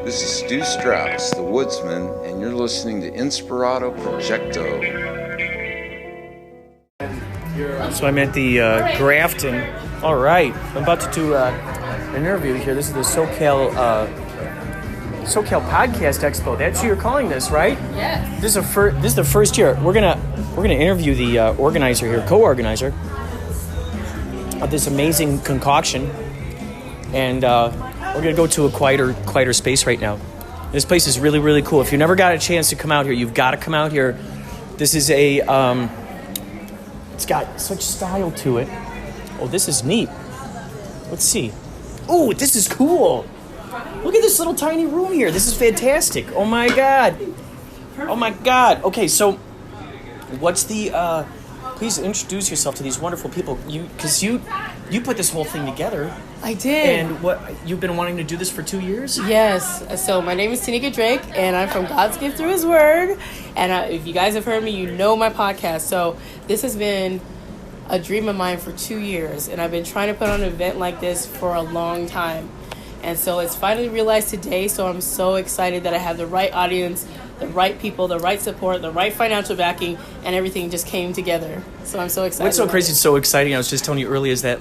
This is Stu Strauss, the Woodsman, and you're listening to Inspirado Projecto. So I'm at the Grafton. All right, I'm about to do an interview here. This is the SoCal Podcast Expo. That's who you're calling this, right? Yes. This is the first year. We're gonna interview the organizer here, co-organizer of this amazing concoction, and we're gonna go to a quieter space right now. This place is really, really cool. If you never got a chance to come out here, you've got to come out here. This is it's got such style to it. Oh, this is neat. Let's see. Oh, this is cool. Look at this little tiny room here. This is fantastic. Oh my God. Oh my God. Okay, so what's the, please introduce yourself to these wonderful people. You put this whole thing together. I did. And what, you've been wanting to do this for 2 years? Yes. So my name is Tanika Drake, and I'm from God's Gift Through His Word. And if you guys have heard me, you know my podcast. So this has been a dream of mine for 2 years, and I've been trying to put on an event like this for a long time. And so it's finally realized today, so I'm so excited that I have the right audience, the right people, the right support, the right financial backing, and everything just came together. So I'm so excited. What's so crazy, it's so exciting, I was just telling you earlier, is that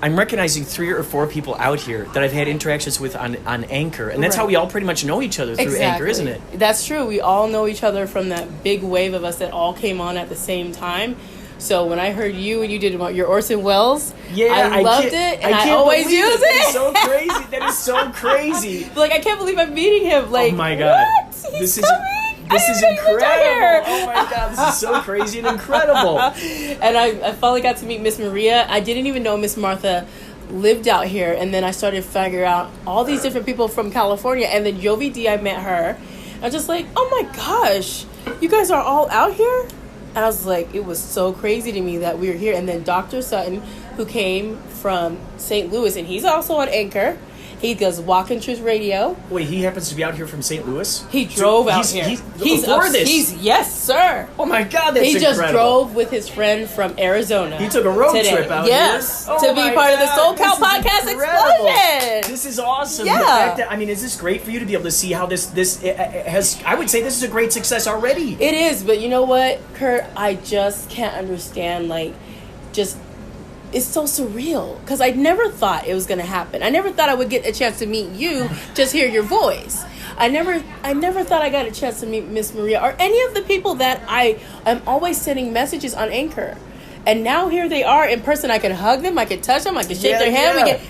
I'm recognizing 3 or 4 people out here that I've had interactions with on Anchor. And that's how we all pretty much know each other through Anchor, isn't it? That's true. We all know each other from that big wave of us that all came on at the same time. So when I heard you and you did your Orson Welles, I loved it, and I always use it. That is so crazy. That is so crazy. I can't believe I'm meeting him. Oh my God. What? This is incredible. Oh my God, this is so crazy and incredible. And I finally got to meet Miss Maria. I didn't even know Miss Martha lived out here, and then I started figuring out all these different people from California, and then Jovi D, I met her. I was just like, oh my gosh, you guys are all out here? And I was like, it was so crazy to me that we were here. And then Dr. Sutton, who came from St. Louis, and he's also on Anchor. He does Walk in Truth Radio. Wait, he happens to be out here from St. Louis? He drove out here. Yes, sir. Oh my God, that's incredible. He just drove with his friend from Arizona. He took a road trip out here. To be part of the SoCal Podcast Explosion. This is awesome. Yeah. The fact that, is this great for you to be able to see how this has, I would say this is a great success already. It is, but you know what, Kurt? I just can't understand, it's so surreal because I never thought it was going to happen. I never thought I would get a chance to meet you, just hear your voice. I never thought I got a chance to meet Miss Maria or any of the people that I am always sending messages on Anchor. And now here they are in person. I can hug them, I can touch them, I can shake their hand. Yeah.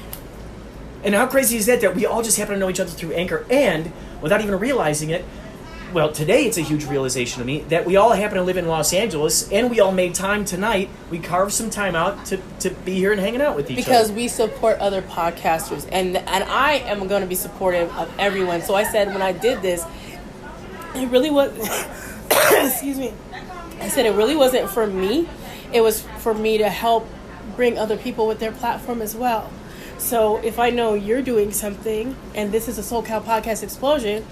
And how crazy is that we all just happen to know each other through Anchor, and without even realizing it, well, today it's a huge realization to me that we all happen to live in Los Angeles, and we all made time tonight. We carved some time out to be here and hanging out with each other. Because we support other podcasters, and I am going to be supportive of everyone. So I said when I did this, it really was, excuse me, I said it really wasn't for me. It was for me to help bring other people with their platform as well. So if I know you're doing something, and this is a SoCal Podcast Explosion,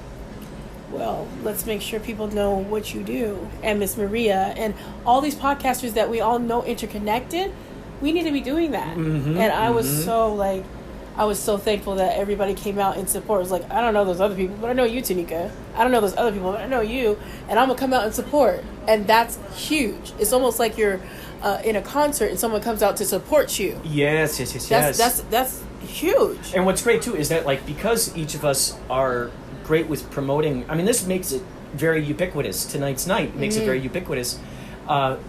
well, let's make sure people know what you do. And Miss Maria and all these podcasters that we all know interconnected, we need to be doing that. Mm-hmm, and I was so thankful that everybody came out in support. It was like, I don't know those other people, but I know you, Tanika. I don't know those other people, but I know you. And I'm going to come out and support. And that's huge. It's almost like you're in a concert and someone comes out to support you. Yes. That's huge. And what's great, too, is that, because each of us are great with promoting, this makes it very ubiquitous. Tonight's night makes it very ubiquitous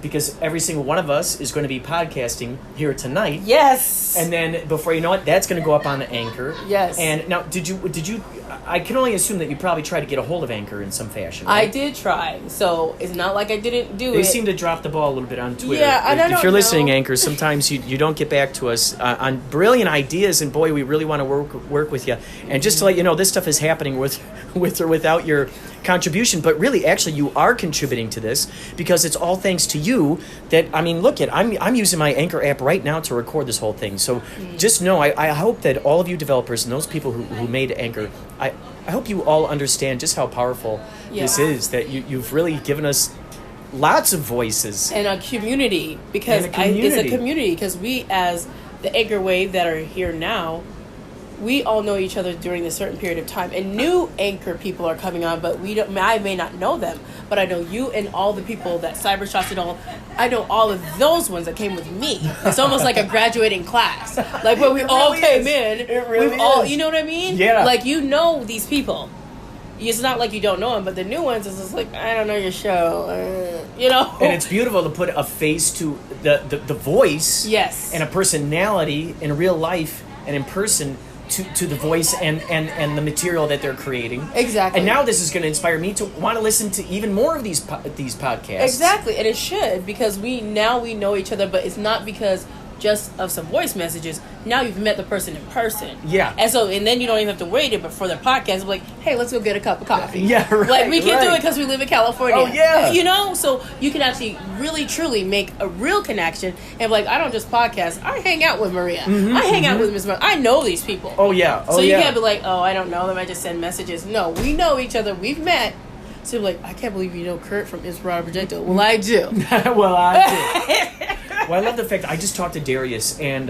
because every single one of us is going to be podcasting here tonight. Yes. And then before you know it, that's going to go up on the Anchor. Yes. And now, did you? I can only assume that you probably tried to get a hold of Anchor in some fashion. Right? I did try, so it's not like I didn't do it. They seem to drop the ball a little bit on Twitter. Yeah, if you're listening, Anchor, sometimes you don't get back to us on brilliant ideas, and boy, we really want to work with you. And just to let you know, this stuff is happening with or without your contribution, but really, actually, you are contributing to this because it's all thanks to you. I'm using my Anchor app right now to record this whole thing. So just know, I hope that all of you developers and those people who made Anchor, I hope you all understand just how powerful this is, that you've really given us lots of voices. And a community, because it's a community, because we as the Anchor Wave that are here now, we all know each other during a certain period of time, and new anchor people are coming on, but I may not know them, but I know you and all the people that Cybershot and all. I know all of those ones that came with me. It's almost like a graduating class, like when we all came in. It really we've all, is. you know what I mean? Yeah. Like, you know these people. It's not like you don't know them, but the new ones is just like, I don't know your show, you know. And it's beautiful to put a face to the voice, Yes, and a personality in real life and in person to the voice and the material that they're creating. Exactly. And now this is going to inspire me to want to listen to even more of these podcasts. Exactly, and it should, because we know each other, but it's not because just of some voice messages. Now you've met the person in person. Yeah. And then you don't even have to wait it, but for their podcast, like, hey, let's go get a cup of coffee. Yeah, right. Like, we can do right. it because we live in California. Oh, yeah. You know, so you can actually really, truly make a real connection. And like, I don't just podcast. I hang out with Maria. I hang out with Miss Maria. I know these people. Oh, yeah. Oh, so you yeah. can't be like, oh, I don't know them. I just send messages. No, we know each other. We've met. So you're like, I can't believe you know Kurt from Inspirado Projecto. Well, I do. Well, I do. Well, I love the fact I just talked to Darius, and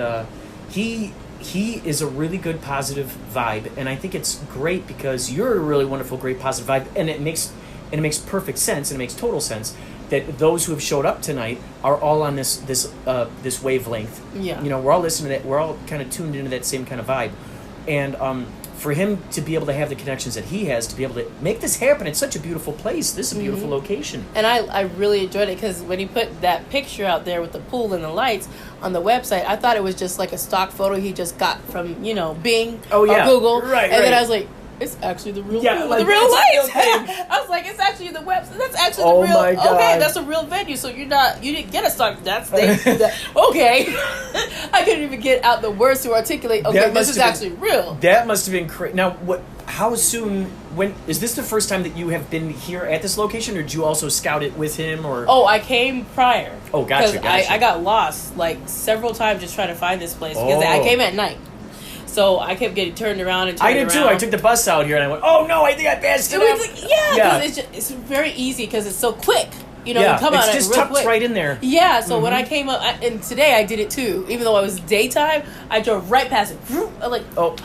he is a really good positive vibe, and I think it's great because you're a really wonderful, great positive vibe, and it makes perfect sense, and it makes total sense that those who have showed up tonight are all on this wavelength. Yeah. You know, we're all listening to that. We're all kind of tuned into that same kind of vibe, and for him to be able to have the connections that he has, to be able to make this happen, it's such a beautiful place. This is a beautiful location. And I really enjoyed it because when he put that picture out there with the pool and the lights on the website, I thought it was just like a stock photo he just got from, Bing or Google. Right, and then right. I was like, it's actually the real Yeah, thing like, with the real it's a real lights. thing. I was like, it's actually the website. That's actually Oh the real. my God. Okay, that's a real venue. So you didn't get a stock. That's okay. I couldn't even get out the words to articulate. Okay, That this must is have actually real. That must have been crazy. Now, how soon? When is this the first time that you have been here at this location, or did you also scout it with him? Or Oh, I came prior. Oh, gotcha. I got lost like several times just trying to find this place because I came at night. So I kept getting turned around and turned I did too. around. I took the bus out here and I went, oh no, I think I passed it up. Yeah, because it's very easy because it's so quick. You know, you come out it's just real tucked quick. right in there. Yeah, so when I came up, and today I did it too. Even though it was daytime, I drove right past it. I'm like, Oh.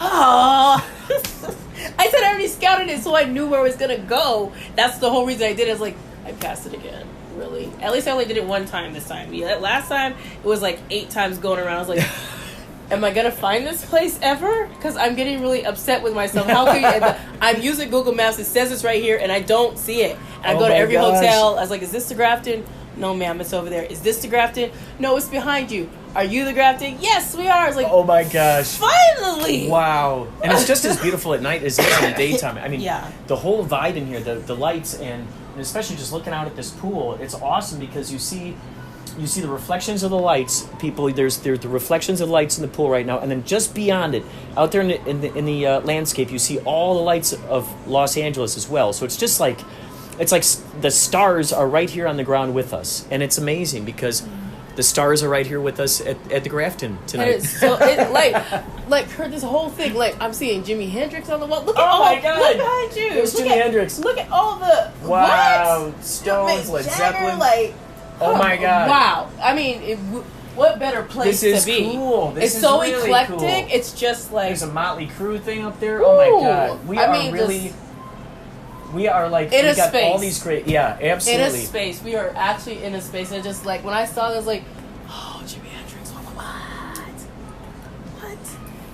I said I already scouted it, so I knew where it was gonna go. That's the whole reason I did it. I was like, I passed it again. Really? At least I only did it one time this time. Yeah, last time it was like 8 times going around. I was like, am I gonna find this place ever? Because I'm getting really upset with myself. How can you? I'm using Google Maps. It says it's right here, and I don't see it. And I go to every hotel. I was like, is this the Grafton? No, ma'am, it's over there. Is this the Grafton? No, it's behind you. Are you the Grafton? Yes, we are. I was like, oh my gosh. Finally! Wow. And it's just as beautiful at night as it is in the daytime. I mean, Yeah. the whole vibe in here, the lights, and especially just looking out at this pool, it's awesome because you see the reflections of the lights. People, there's the reflections of the lights in the pool right now, and then just beyond it, out there in the landscape, you see all the lights of Los Angeles as well. So it's just like, the stars are right here on the ground with us, and it's amazing because the stars are right here with us at the Grafton tonight. And it's so like heard this whole thing. Like, I'm seeing Jimi Hendrix on the wall. Look at my God. Look behind you. There's Look Jimi at- Hendrix. Look at all the Wow. what? Stones, Mick Led Jagger, Zeppelin. Like, Oh my God. Wow. I mean, what better place This is to be? cool. This It's is so really eclectic. cool. It's just like There's a Motley Crue thing up there. Oh my God. We are like, in we a got space. all these great, yeah, in a absolutely. space. We are actually in a space. And just like when I saw it, I was like, oh, Jimi Hendrix. What?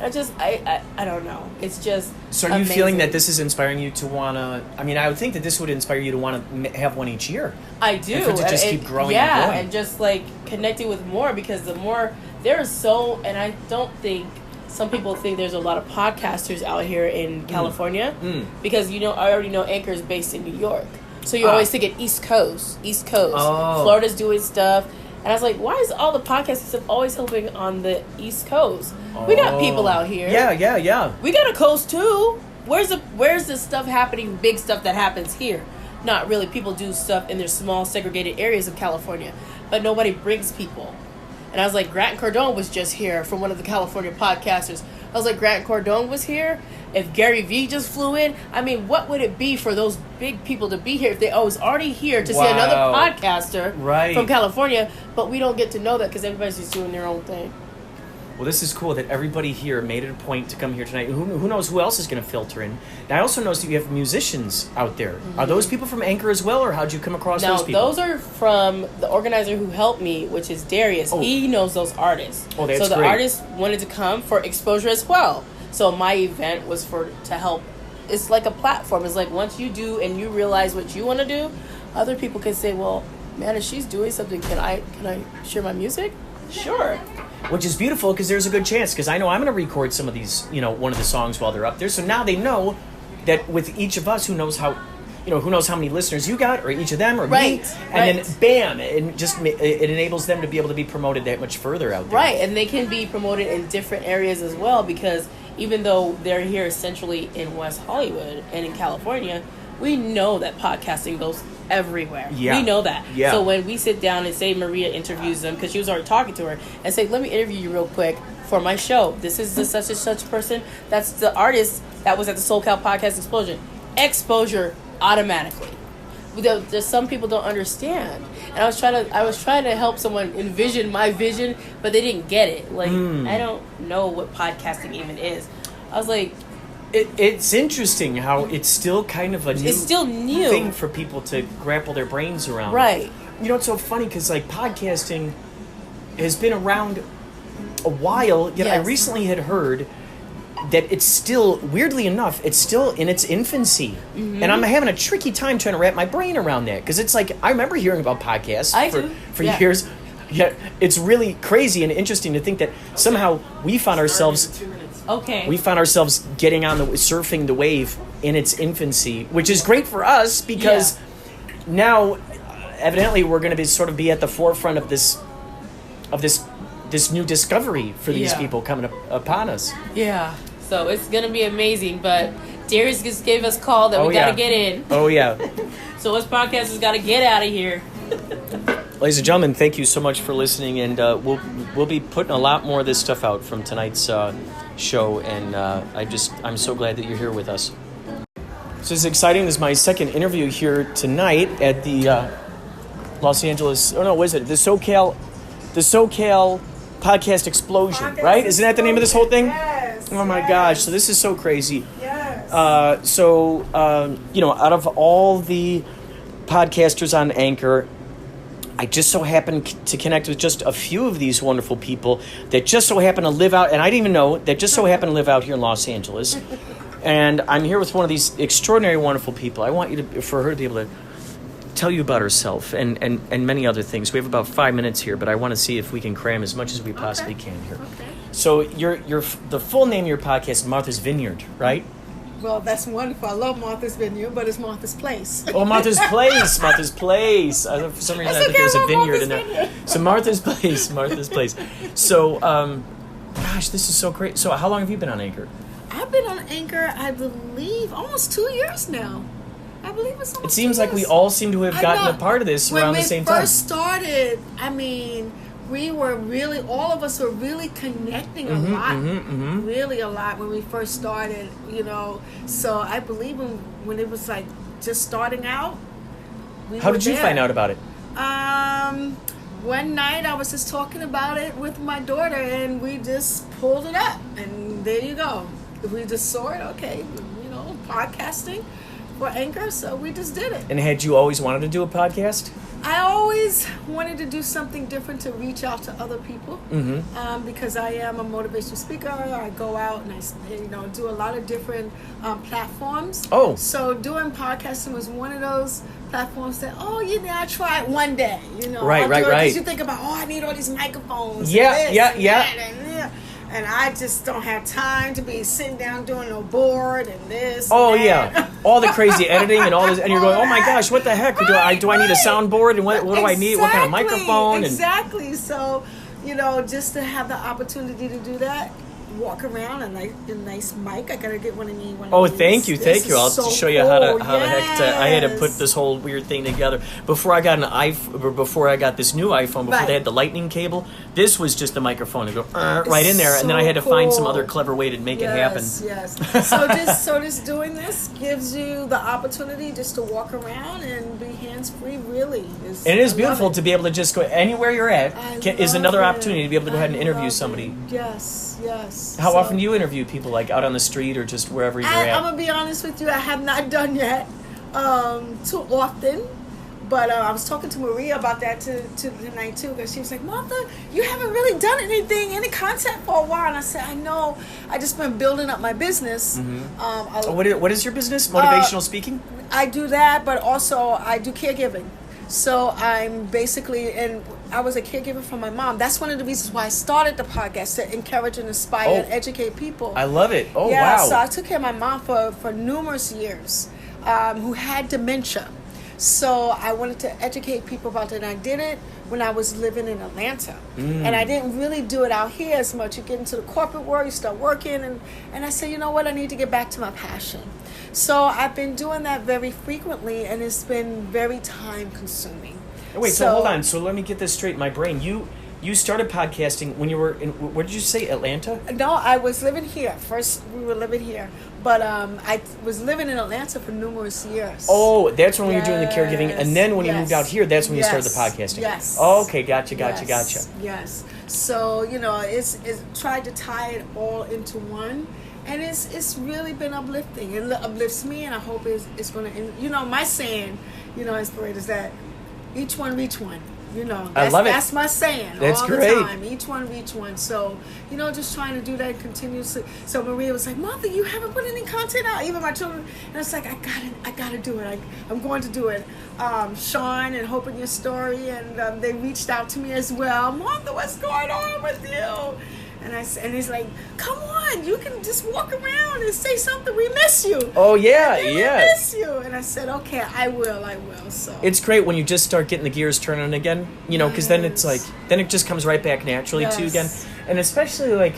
I don't know. It's just. So are you amazing. feeling that this is inspiring you to want to, I mean, I would think that this would inspire you to want to have one each year. I do. And for it to just keep growing yeah, and growing. and just like connecting with more, because the more there's so, and I don't think some people think there's a lot of podcasters out here in California because I already know Anchor is based in New York, so you always think it East Coast. Oh. Florida's doing stuff, and I was like, why is all the podcasting stuff always helping on the East Coast? We got people out here. Yeah. We got a coast too. Where's the stuff happening? Big stuff that happens here. Not really. People do stuff in their small segregated areas of California, but nobody brings people. And I was like, Grant Cardone was just here from one of the California podcasters. I was like, Grant Cardone was here. If Gary Vee just flew in, I mean, what would it be for those big people to be here if they was already here to see another podcaster from California? But we don't get to know that because everybody's just doing their own thing. Well, this is cool that everybody here made it a point to come here tonight. Who knows who else is going to filter in? And I also noticed that you have musicians out there. Mm-hmm. Are those people from Anchor as well, or how'd you come across those people? No, those are from the organizer who helped me, which is Darius. Oh. He knows those artists. Oh, that's great. So the artists wanted to come for exposure as well. So my event was to help. It's like a platform. It's like once you do and you realize what you want to do, other people can say, well, man, if she's doing something, can I share my music? Sure. Which is beautiful because there's a good chance, because I know I'm going to record some of these, one of the songs while they're up there. So now they know that with each of us, who knows how many listeners you got, or each of them, or me, and then bam, it enables them to be able to be promoted that much further out there. Right, and they can be promoted in different areas as well, because even though they're here centrally in West Hollywood and in California, we know that podcasting goes everywhere. Yeah. We know that. Yeah. So when we sit down and say Maria interviews them, because she was already talking to her, and say, let me interview you real quick for my show. This is the such and such person. That's the artist that was at the SoCal Podcast Explosion. Exposure automatically. There's some people don't understand. And I was trying to help someone envision my vision, but they didn't get it. Like, I don't know what podcasting even is. I was like, It's interesting how it's still kind of it's still new thing for people to grapple their brains around. Right. It's so funny because like podcasting has been around a while, yet I recently had heard that it's still, weirdly enough, it's still in its infancy. Mm-hmm. And I'm having a tricky time trying to wrap my brain around that, because it's like, I remember hearing about podcasts for years. Yeah, it's really crazy and interesting to think that somehow we found ourselves getting on surfing the wave in its infancy, which is great for us because now evidently we're going to be at the forefront of this new discovery for these people coming upon us. Yeah. So it's going to be amazing, but Darius just gave us a call that we got to get in. Oh yeah. So us podcasters got to get out of here. Ladies and gentlemen, thank you so much for listening, and we'll be putting a lot more of this stuff out from tonight's show, and I'm so glad that you're here with us. So it's exciting. This is my second interview here tonight at the Los Angeles. Oh no, what is it? The SoCal Podcast Explosion, right? Isn't that the name of this whole thing? Yes. Oh my gosh! So this is so crazy. Yes. Out of all the podcasters on Anchor, I just so happened to connect with just a few of these wonderful people that just so happen to live out, and I didn't even know, that just so happen to live out here in Los Angeles. And I'm here with one of these extraordinary, wonderful people. I want for her to be able to tell you about herself and many other things. We have about 5 minutes here, but I want to see if we can cram as much as we possibly can here. Okay. So the full name of your podcast is Martha's Vineyard, right? Well, that's wonderful. I love Martha's Vineyard, but it's Martha's Place. Oh, Martha's Place. Martha's Place. For some reason, I thought there was a vineyard in there. So Martha's Place. So, gosh, this is so great. So how long have you been on Anchor? I've been on Anchor, I believe, almost 2 years now. I believe it's almost 2 years. It seems like we all seem to have gotten a part of this around the same time. When we first started, we were really, all of us were really connecting a lot, really a lot when we first started, So I believe when it was like just starting out, How did you find out about it? One night I was just talking about it with my daughter, and we just pulled it up, and there you go. We just saw it, okay, podcasting for Anchor, so we just did it. And had you always wanted to do a podcast? I always wanted to do something different to reach out to other people, because I am a motivational speaker. I go out and I do a lot of different platforms. Oh. So doing podcasting was one of those platforms that, I'll try it one day. Right. Because you think about, I need all these microphones. And I just don't have time to be sitting down doing no board and this. Oh, and that. yeah. All the crazy editing and all this. And you're going, oh, my gosh, what the heck? Do I need a soundboard? And what do I need? What kind of microphone? Exactly. So, just to have the opportunity to do that, walk around a nice mic. I gotta get one of me. Thank you. I'll so show you how cool. the heck I had to put this whole weird thing together. Before I got before I got this new iPhone, before they had the lightning cable, this was just the microphone to go right in there, and then I had to find some other clever way to make it happen. Yes. So just doing this gives you the opportunity just to walk around and be hands free. Really, and it is beautiful to be able to just go anywhere you're at. Is another opportunity to be able to go ahead and interview somebody. Yes. How often do you interview people, like out on the street or just wherever you're at? I'm gonna be honest with you. I have not done yet too often, but I was talking to Maria about that tonight too, because she was like, "Martha, you haven't really done any content for a while." And I said, "I know. I just been building up my business." Mm-hmm. What is your business? Motivational speaking? I do that, but also I do caregiving. So I'm basically, and I was a caregiver for my mom. That's one of the reasons why I started the podcast, to encourage and inspire and educate people. I love it. Oh, yeah, wow. So I took care of my mom for numerous years, who had dementia. So I wanted to educate people about it, and I did it when I was living in Atlanta. And I didn't really do it out here as much. You get into the corporate world, you start working, and I said, you know what, I need to get back to my passion. So I've been doing that very frequently, and it's been very time consuming. Wait, so hold on. So let me get this straight in my brain. You started podcasting when you were in, what did you say, Atlanta? No, I was living here. First, we were living here. But I was living in Atlanta for numerous years. Oh, that's when you were doing the caregiving. And then when you moved out here, that's when you started the podcasting. Yes. Oh, okay, gotcha. Yes. So, it's tried to tie it all into one. And it's really been uplifting. It uplifts me, and I hope it's going to, my saying, Inspirado, is that each one reach one. I love it. That's my saying. That's all great. the time. Each one reach one. So, just trying to do that continuously. So Maria was like, "Martha, you haven't put any content out." Even my children. And it's like, I gotta do it. I'm going to do it. Sean and Hope in Your Story, and they reached out to me as well. "Martha, what's going on with you?" And he's like, "Come on, you can just walk around and say something. We miss you." Oh yeah, We miss you. And I said, "Okay, I will." So it's great when you just start getting the gears turning again, because then it's like, then it just comes right back naturally to you again. And especially like,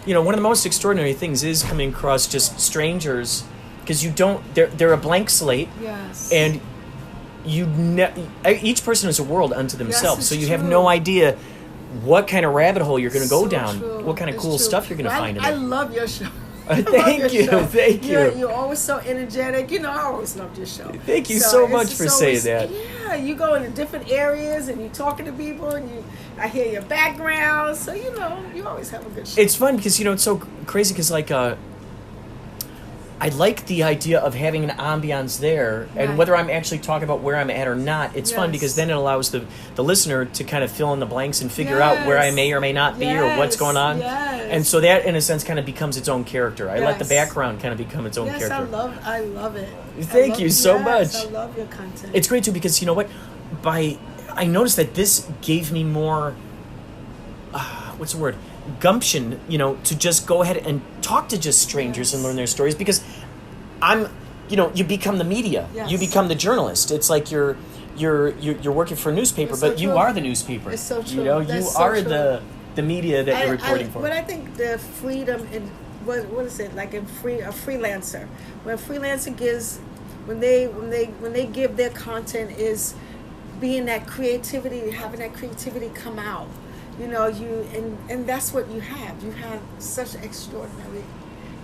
one of the most extraordinary things is coming across just strangers, because they're a blank slate. Yes. And each person is a world unto themselves. Yes, so you true. have no idea what kind of rabbit hole you're going to go So down, true. what kind of cool It's true. stuff you're going to find in I it. love your show. Thank you. You're always so energetic. I always loved your show. Thank you so much for saying that. Yeah, you go into different areas and you're talking to people, and I hear your background. So you always have a good show. It's fun because it's so crazy because like I like the idea of having an ambiance there, and Right. whether I'm actually talking about where I'm at or not, it's fun Yes. because then it allows the listener to kind of fill in the blanks and figure out where I may or may not be or what's going on. Yes. And so that, in a sense, kind of becomes its own character. I let the Yes. background kind of become its own Yes, character. I love it. Thank you so much. I love your content. It's great too because you know what? I noticed that this gave me more. What's the word? Gumption, to just go ahead and talk to just strangers and learn their stories, because you become the media, Yes. you become the journalist. It's like you're working for a newspaper, It's so but you true. are the newspaper. It's so true. You That's so are true. the media that you're reporting for. But I think the freedom in what is it like in a freelancer, when a freelancer gives, when they give their content, is being that creativity, having that creativity come out. And that's what you have. You have such extraordinary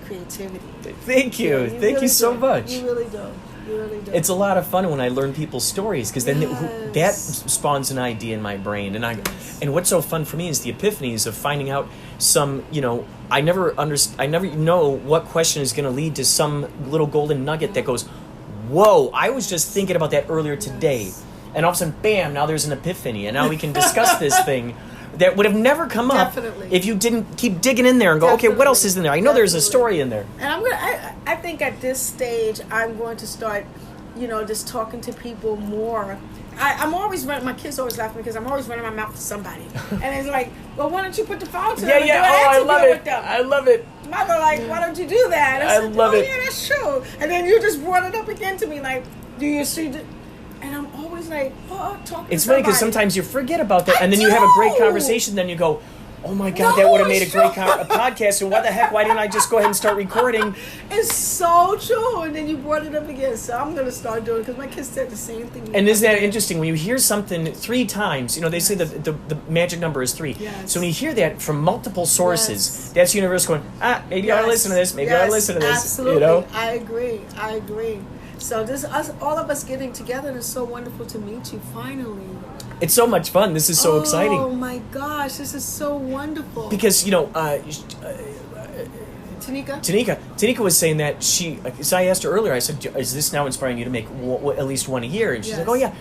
creativity. Thank you. Yeah, Thank really you so do. much. You really do. It's a lot of fun when I learn people's stories, because then that Yes. spawns an idea in my brain, and Yes. and what's so fun for me is the epiphanies of finding out some, I never know what question is going to lead to some little golden nugget that goes, whoa, I was just thinking about that earlier today, Yes. and all of a sudden, bam, now there's an epiphany, and now we can discuss this thing that would have never come up Definitely. if you didn't keep digging in there and go, okay, what else is in there? I know there's a story in there. And I think at this stage, I'm going to start, just talking to people more. I'm always running, my kids always laugh at me because I'm always running my mouth to somebody. And it's like, well, why don't you put the phone to them and do an I interview love with it. them? I love it. Mother, why don't you do that? I said, love it. Yeah, that's true. And then you just brought it up again to me, like, do you see and I'm always like, talking It's to funny because somebody. sometimes you forget about that, I and then you have a great do. conversation. Then you go, oh my God, No, that would have made a it's great true. podcast. And what the heck, why didn't I just go ahead and start recording? It's so true. And then you brought it up again. So I'm going to start doing it because my kids said the same thing. And isn't that interesting? When you hear something 3 times, they say the magic number is 3. Yes. So when you hear that from multiple sources, Yes. that's the universe going, maybe I ought to listen to this, maybe I ought to listen to this. Absolutely. I agree. So all of us getting together, and it's so wonderful to meet you finally. It's so much fun. This is so exciting. Oh my gosh, this is so wonderful. Because, Tanika was saying that so I asked her earlier, I said, is this now inspiring you to make at least one a year? And she's like, oh yeah.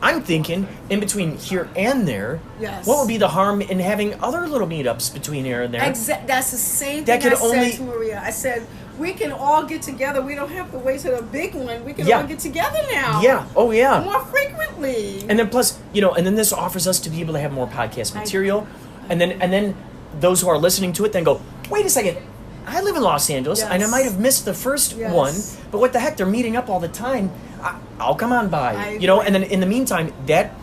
I'm thinking in between here and there, what would be the harm in having other little meetups between here and there? That's the same thing I said to Maria. I said, we can all get together. We don't have to wait till the big one. We can all get together now. Yeah. Oh, yeah. More frequently. And then plus, and then this offers us to be able to have more podcast material. And then those who are listening to it then go, wait a second. I live in Los Angeles, and I might have missed the first one, but what the heck? They're meeting up all the time. I'll come on by, And then in the meantime, that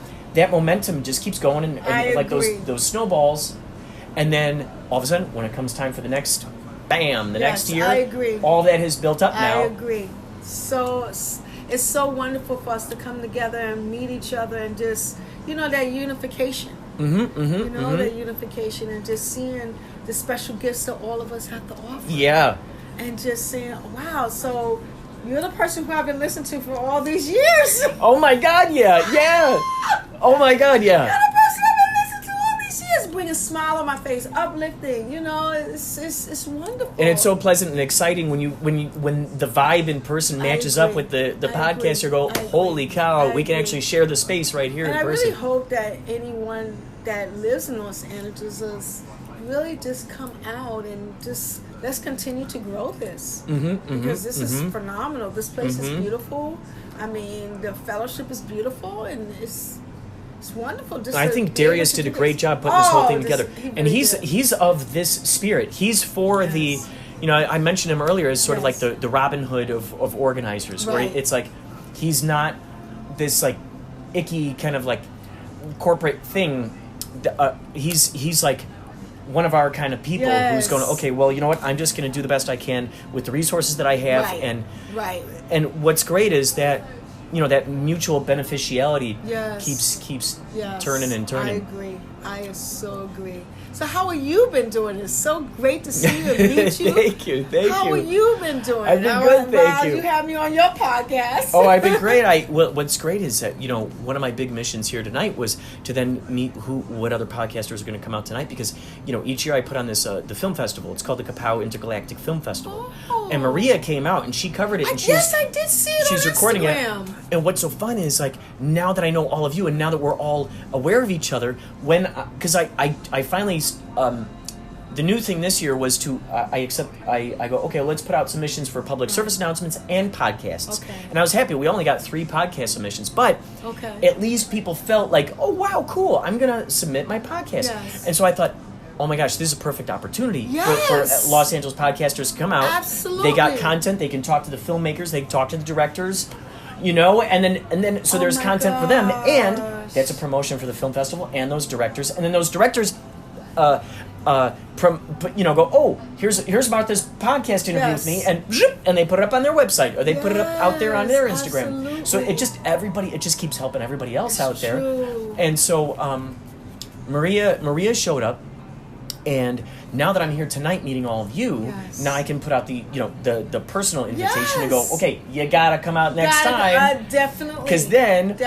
momentum just keeps going, and like those snowballs. And then all of a sudden, when it comes time for the next, bam, next year, I agree. All that has built up now. I agree. So it's so wonderful for us to come together and meet each other and just that unification. That unification and just seeing the special gifts that all of us have to offer. Yeah. And just saying, wow, so you're the person who I've been listening to for all these years. Oh my God, yeah. Oh my God, yeah. You're the person I've been listening to all these years. Bring a smile on my face, uplifting. It's wonderful. And it's so pleasant and exciting when the vibe in person matches up with the podcast. You go, holy cow, we can actually share the space right here in person. And I really hope that anyone that lives in Los Angeles really just come out and just let's continue to grow this because this is phenomenal. This place is beautiful. I mean, the fellowship is beautiful and it's wonderful. I think Darius did a great job putting this whole thing together, and he's of this spirit. He's for the, I mentioned him earlier as sort of like the Robin Hood of organizers, where it's like he's not this like icky kind of like corporate thing. He's like one of our kind of people who's going, okay, well, you know what? I'm just going to do the best I can with the resources that I have. And what's great is that, that mutual beneficiality keeps turning and turning. I agree. I so agree. So how have you been doing? It's so great to see you and meet you. Thank you. How have you been doing? I've been good, thank you. You have me on your podcast. Oh, I've been great. What's great is that, one of my big missions here tonight was to then meet what other podcasters are going to come out tonight, because, each year I put on this, the film festival. It's called the Kapow Intergalactic Film Festival. Oh. And Maria came out and she covered it. And I did see it she's on recording Instagram. it. And what's so fun is, like, now that I know all of you and now that we're all aware of each other, because I finally, the new thing this year was to, I go, okay, let's put out submissions for public service announcements and podcasts. Okay. And I was happy. We only got 3 podcast submissions, but at least people felt like, oh, wow, cool. I'm going to submit my podcast. Yes. And so I thought, oh my gosh, this is a perfect opportunity for Los Angeles podcasters to come out. Absolutely. They got content. They can talk to the filmmakers. They can talk to the directors, and then so there's content for them, and that's a promotion for the film festival and those directors, and then those directors, go, oh, here's about this podcast interview with me, and they put it up on their website, or they put it up out there on their Instagram. Absolutely. So it just keeps helping everybody else out there. True. And so Maria showed up. And now that I'm here tonight meeting all of you, now I can put out the the personal invitation to go, okay, you gotta come out next time. Definitely. Because then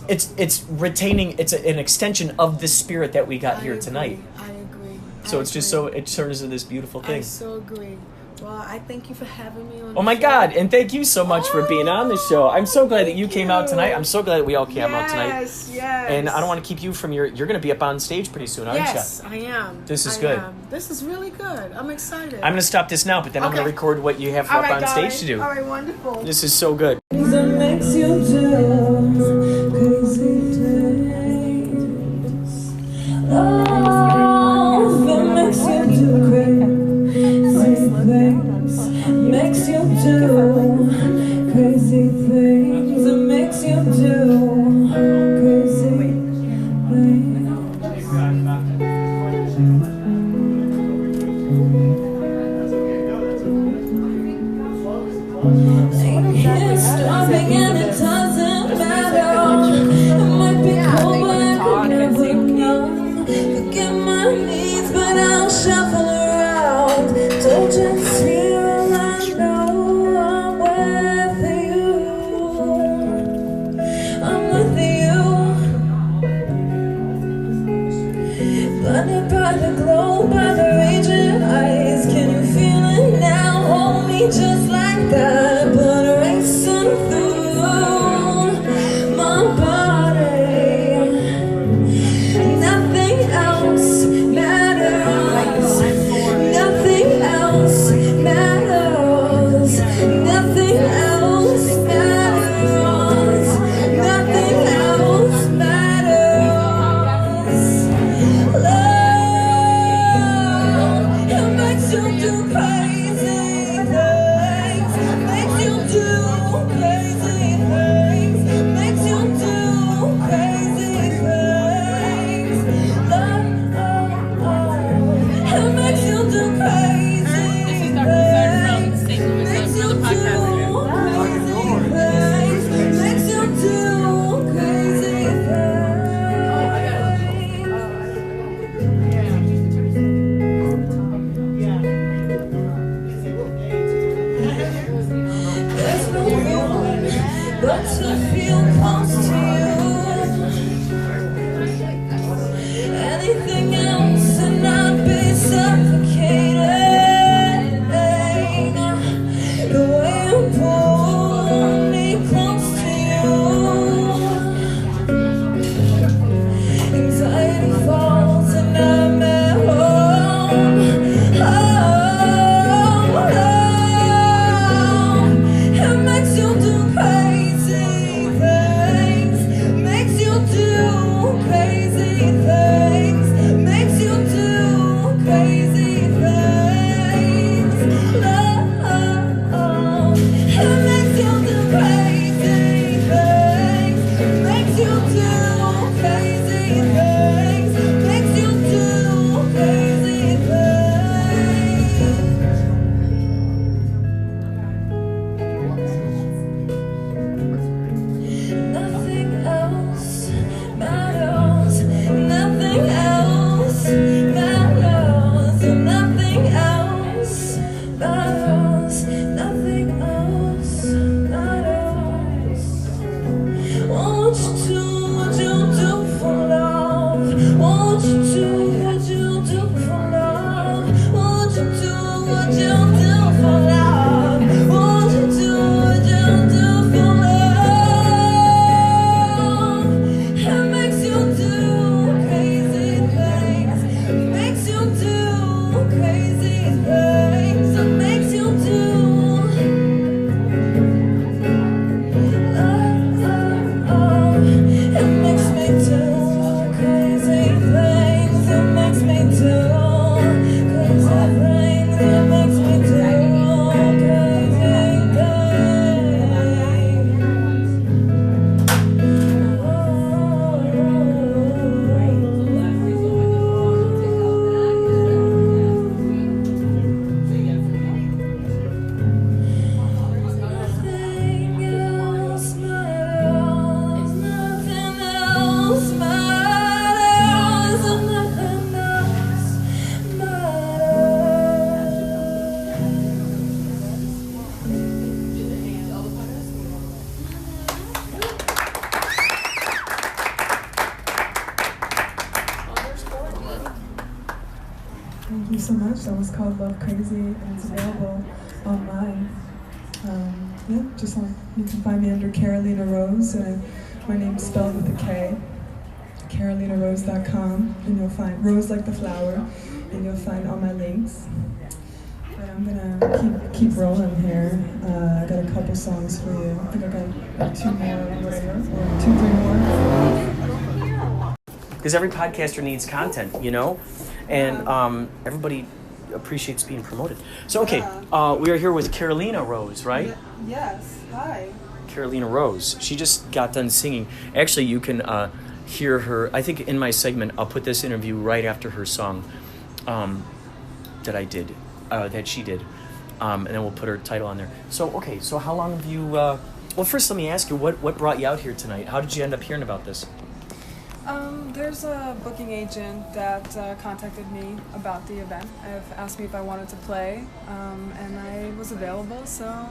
it's retaining, it's an extension of the spirit that we got here tonight. I agree. So it turns into this beautiful thing. I so agree. Well, I thank you for having me on. Oh my God! And thank you so much for being on the show. I'm so glad that you came out tonight. I'm so glad that we all came out tonight. Yes. And I don't want to keep you from you're going to be up on stage pretty soon, aren't you? Yes, I am. This is good. This is really good. I'm excited. I'm going to stop this now, but then I'm going to record what you have up on stage to do. All right, wonderful. This is so good. Makes you do crazy things. Oh, that makes you do crazy things. Makes you do crazy things. It makes you do crazy things. Ain't stopping and it doesn't matter. It might be cold, but I could never know. Forget my needs, but I'll shuffle around. Don't just hear all I know. I'm with you. I'm with you. Blinded by the glow, by the raging eyes. Can you feel it now? Hold me just like that. Blood racing through my body. Nothing else matters. Nothing else matters. Nothing else matters. Nothing else matters. Love, it makes you do crazy things. Makes you do crazy things. Makes you do crazy things. Love, it makes you do crazy things. Makes you do crazy things. Makes you do crazy things. There's no room but to feel close to you. Anything else and I'd be suffocating. The way you pull me close to you. Anxiety falls and I'm at home. It makes you do crazy things. Makes you do crazy things. Makes you do crazy things. Love, it makes you do crazy things. Makes you do crazy things. Makes you do crazy things. Nothing else matters. Nothing else matters. Nothing else matters. Nothing else matters. What you do, what you do for love? What you do, what you do for love? What you do, what you do for love? What you do, what you do for love? It makes you do crazy things. It makes you do crazy things. It makes you do. It makes me do crazy things. It makes me do crazy things. It makes me do Nothing else matters. Nothing else matters. Nothing else Thank you so much. That was called Love Crazy and it's available online. Yeah, just on, you can find me under Carolina Rose. My name's spelled with a K. CarolinaRose.com, and you'll find Rose like the flower, and you'll find all my links. But I'm gonna keep rolling here. I got a couple songs for you. I think I got two more, whatever, or 2, 3 more. Because every podcaster needs content, you know? And everybody appreciates being promoted. So, okay, we are here with Carolina Rose, right? Yes, hi. Carolina Rose. She just got done singing. Actually, you can hear her. I think in my segment, I'll put this interview right after her song that I did, that she did. and then we'll put her title on there. So, okay, so how long have you... well, first let me ask you, what brought you out here tonight? How did you end up hearing about this? There's a booking agent that contacted me about the event. I've asked me if I wanted to play, and I was available, so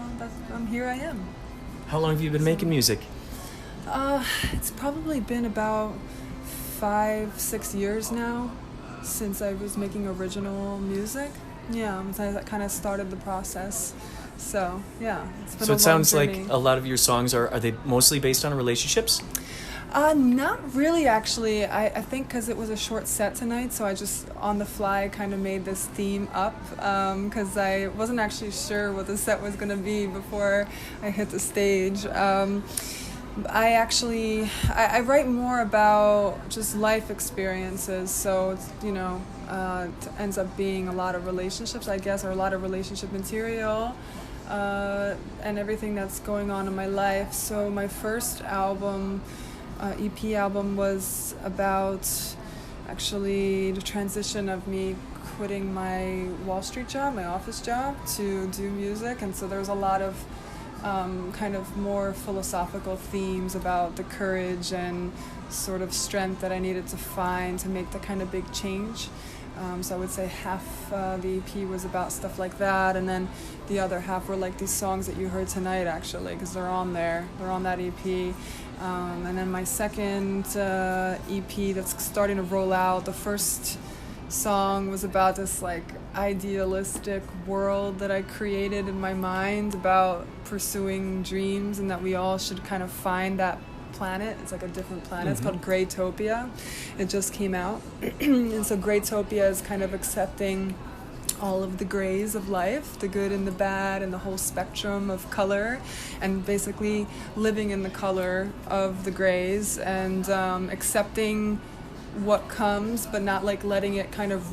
here I am. How long have you been making music? It's probably been about 5-6 years now since I was making original music. Yeah, so I kind of started the process. So, yeah, it's been a long journey. So it sounds like a lot of your songs are they mostly based on relationships? Not really, actually. I think because it was a short set tonight, so I just, on the fly, kind of made this theme up, because I wasn't actually sure what the set was going to be before I hit the stage. I write more about just life experiences, so it's, it ends up being a lot of relationships, I guess, or a lot of relationship material, and everything that's going on in my life. So my first album, EP album, was about actually the transition of me quitting my Wall Street job, my office job, to do music, and so there was a lot of kind of more philosophical themes about the courage and sort of strength that I needed to find to make the kind of big change. So I would say half the EP was about stuff like that, and then the other half were like these songs that you heard tonight, actually, because they're on there. They're on that EP. And then my second EP that's starting to roll out, the first song was about this like idealistic world that I created in my mind about pursuing dreams, and that we all should kind of find that planet. It's like a different planet. Mm-hmm. It's called Greytopia. It just came out. And so Greytopia is kind of accepting all of the grays of life, the good and the bad and the whole spectrum of color, and basically living in the color of the grays, and accepting what comes, but not like letting it kind of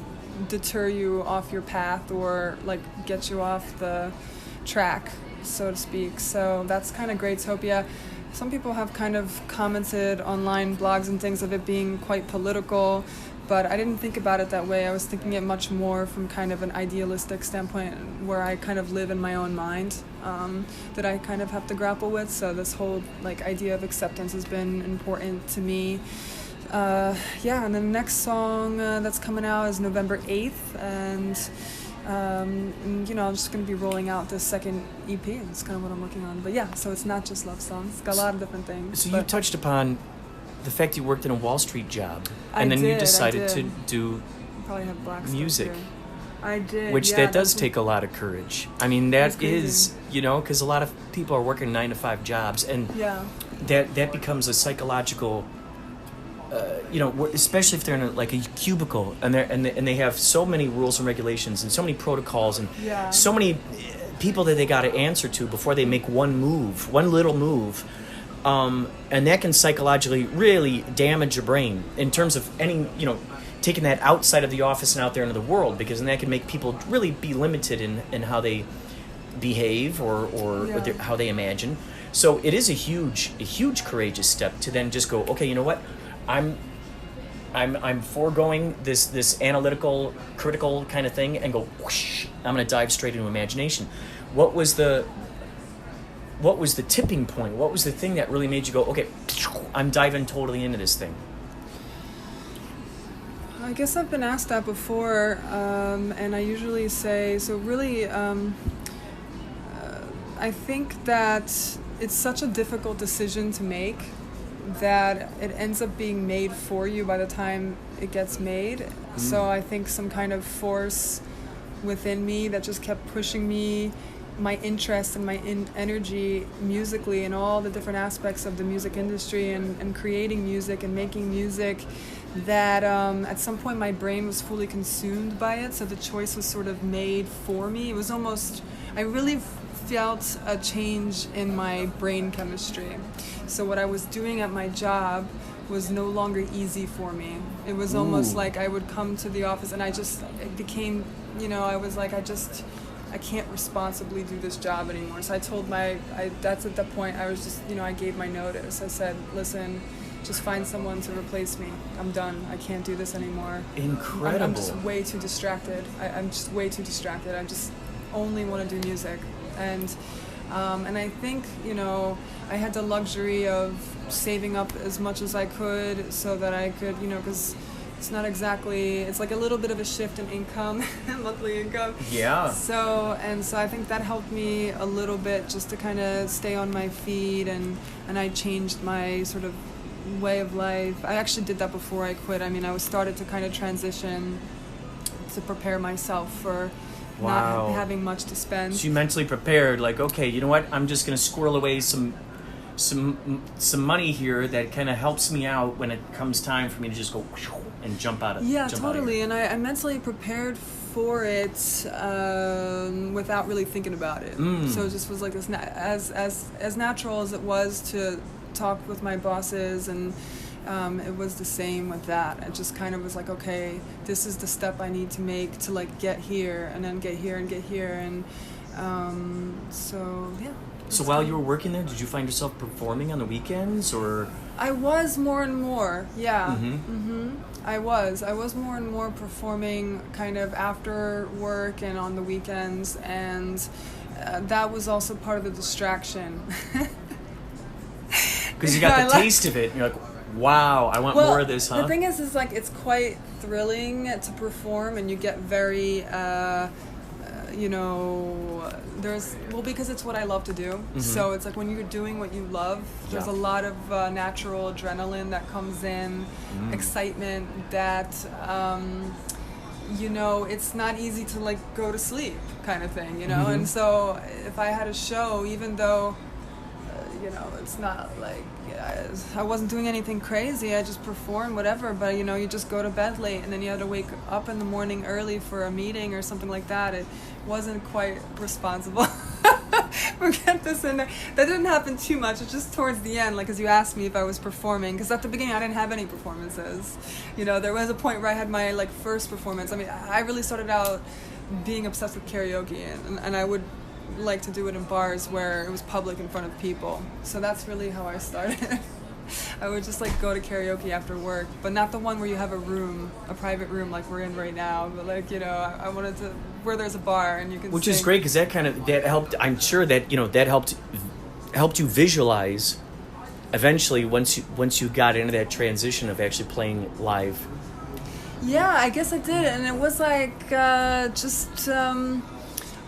deter you off your path or like get you off the track, so to speak. So that's kind of Greytopia. Some people have kind of commented online blogs and things of it being quite political, but I didn't think about it that way. I was thinking it much more from kind of an idealistic standpoint, where I kind of live in my own mind, that I kind of have to grapple with. So this whole like idea of acceptance has been important to me. And then the next song that's coming out is November 8th, and I'm just going to be rolling out this second EP. It's kind of what I'm working on. But yeah, so it's not just love songs. It's got a lot of different things. So you touched upon the fact you worked in a Wall Street job, and then you decided to do probably have black music. I did. Which that does take a lot of courage. I mean, that is, because a lot of people are working 9-to-5 jobs, and that becomes a psychological, especially if they're in a cubicle, and they have so many rules and regulations and so many protocols and so many people that they got to answer to before they make one little move. And that can psychologically really damage your brain in terms of taking that outside of the office and out there into the world, because then that can make people really be limited in how they behave or how they imagine. So it is a huge courageous step to then just go, okay, you know what? I'm foregoing this analytical, critical kind of thing and go, whoosh, I'm going to dive straight into imagination. What was the tipping point? What was the thing that really made you go, okay, I'm diving totally into this thing? I guess I've been asked that before, and I usually say, so really, I think that it's such a difficult decision to make that it ends up being made for you by the time it gets made. So I think some kind of force within me that just kept pushing me, my interest and my energy musically in all the different aspects of the music industry and creating music and making music, that at some point my brain was fully consumed by it, so the choice was sort of made for me. It was almost, I really felt a change in my brain chemistry. So what I was doing at my job was no longer easy for me. It was almost like I would come to the office and it became, I was like, I can't responsibly do this job anymore. So I told that's at that point, I was just, I gave my notice. I said, listen, just find someone to replace me. I'm done. I can't do this anymore. Incredible. I'm just way too distracted. I'm just way too distracted. only want to do music. And I think, I had the luxury of saving up as much as I could so that I could, because it's not exactly, it's like a little bit of a shift in income, monthly income. Yeah. So I think that helped me a little bit just to kind of stay on my feet, and I changed my sort of way of life. I actually did that before I quit. I mean, I was started to kind of transition to prepare myself for not having much to spend. So you mentally prepared, like, okay, you know what? I'm just going to squirrel away some money here that kind of helps me out when it comes time for me to just go and jump out of totally. And I mentally prepared for it without really thinking about it. So it just was like this as natural as it was to talk with my bosses, and it was the same with that. It just kind of was like, okay, this is the step I need to make to like get here, and then get here and get here, and so yeah. So while you were working there, did you find yourself performing on the weekends, or? I was more and more, yeah. I was more and more performing kind of after work and on the weekends, and that was also part of the distraction. Because you got the taste of it, and you're like, wow, I want more of this, huh? The thing is like, it's quite thrilling to perform, and you get very, because it's what I love to do. So it's like when you're doing what you love, there's a lot of natural adrenaline that comes in, excitement that, it's not easy to like go to sleep kind of thing, And so if I had a show, even though, it's not like I wasn't doing anything crazy, I just performed whatever, but you just go to bed late and then you had to wake up in the morning early for a meeting or something like that. It wasn't quite responsible. Forget this in there. That didn't happen too much. It's just towards the end, like, as you asked me if I was performing, because at the beginning I didn't have any performances. There was a point where I had my like first performance. I mean, I really started out being obsessed with karaoke, and I would like to do it in bars where it was public in front of people. So that's really how I started. I would just like go to karaoke after work, but not the one where you have a private room like we're in right now, but like, I wanted to where there's a bar and you can Which sing. is great, because that helped. I'm sure that that helped you visualize eventually once you got into that transition of actually playing live. Yeah, I guess I did, and it was like just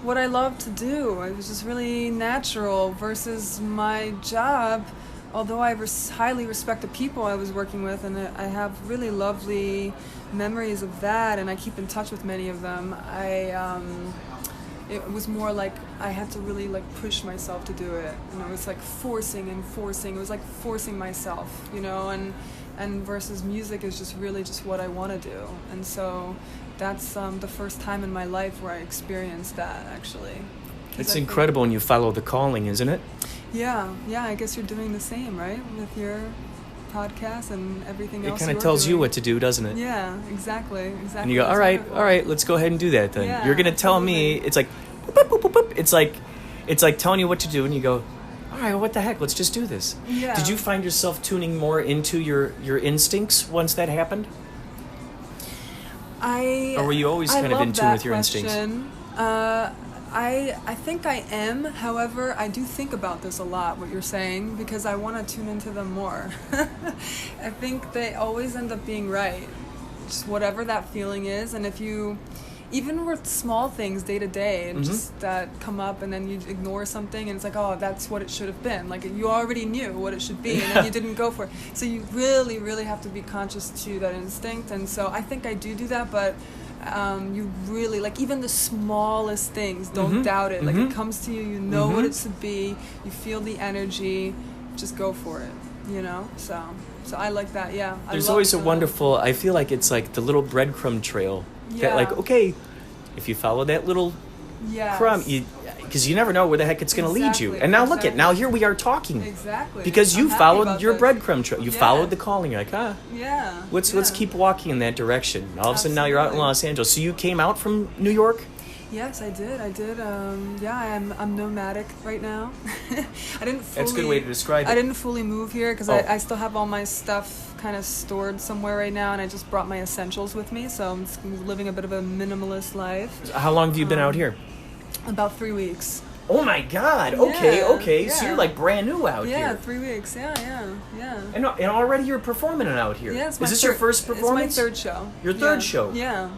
what I love to do. It was just really natural versus my job. Although I highly respect the people I was working with, and I have really lovely memories of that, and I keep in touch with many of them, it was more like I had to really like push myself to do it, and it was like forcing. It was like forcing myself, and versus music is just really just what I want to do, and so that's the first time in my life where I experienced that, actually. It's incredible when you follow the calling, isn't it? Yeah, I guess you're doing the same, right? With your podcast and everything else. It kind of tells you what to do, doesn't it? Yeah, exactly. And you go, all right, let's go ahead and do that then. Yeah, you're going to tell me, it's like, boop, boop, boop, boop. It's like telling you what to do, and you go, all right, well, what the heck, let's just do this. Yeah. Did you find yourself tuning more into your instincts once that happened? Or were you always kind of in tune with your instincts? I think I am. However, I do think about this a lot, what you're saying, because I want to tune into them more. I think they always end up being right. Just whatever that feeling is. And if you, even with small things day to day, and just that come up, and then you ignore something, and it's like, oh, that's what it should have been. Like, you already knew what it should be, and then you didn't go for it. So you really, really have to be conscious to that instinct. And so I think I do that, but you really, like, even the smallest things, don't doubt it. Like, it comes to you, you know what it should be, you feel the energy, just go for it, so I like that. There's always a wonderful, I feel like it's like the little breadcrumb trail that, like, okay, if you follow that little crumb, because you never know where the heck it's going to lead you. And now look at, now here we are talking. Exactly. Because you followed your breadcrumb trail. You followed the calling. You're like, let's keep walking in that direction. All of a sudden now you're out in Los Angeles. So you came out from New York? Yes, I did. I'm nomadic right now. I didn't fully, that's a good way to describe it. I didn't fully move here because I still have all my stuff kind of stored somewhere right now, and I just brought my essentials with me, so I'm living a bit of a minimalist life. How long have you been out here? About 3 weeks. Oh my God! Okay, Yeah, okay. So yeah. you're like brand new out Yeah, here. 3 weeks. Yeah. And already you're performing out here. Yeah, it's Is my this your first performance? It's my third show. Your third Yeah. show. Yeah.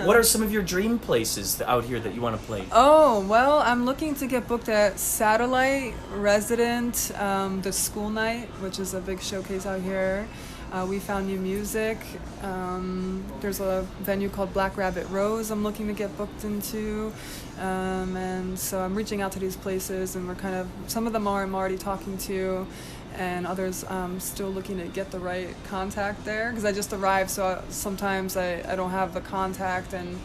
What are some of your dream places out here that you want to play? Oh, well, I'm looking to get booked at Satellite, Resident, the School Night, which is a big showcase out here. We Found New Music. There's a venue called Black Rabbit Rose I'm looking to get booked into. And so I'm reaching out to these places, and some of them I'm already talking to, and others still looking to get the right contact there, because I just arrived, so sometimes I don't have the contact, and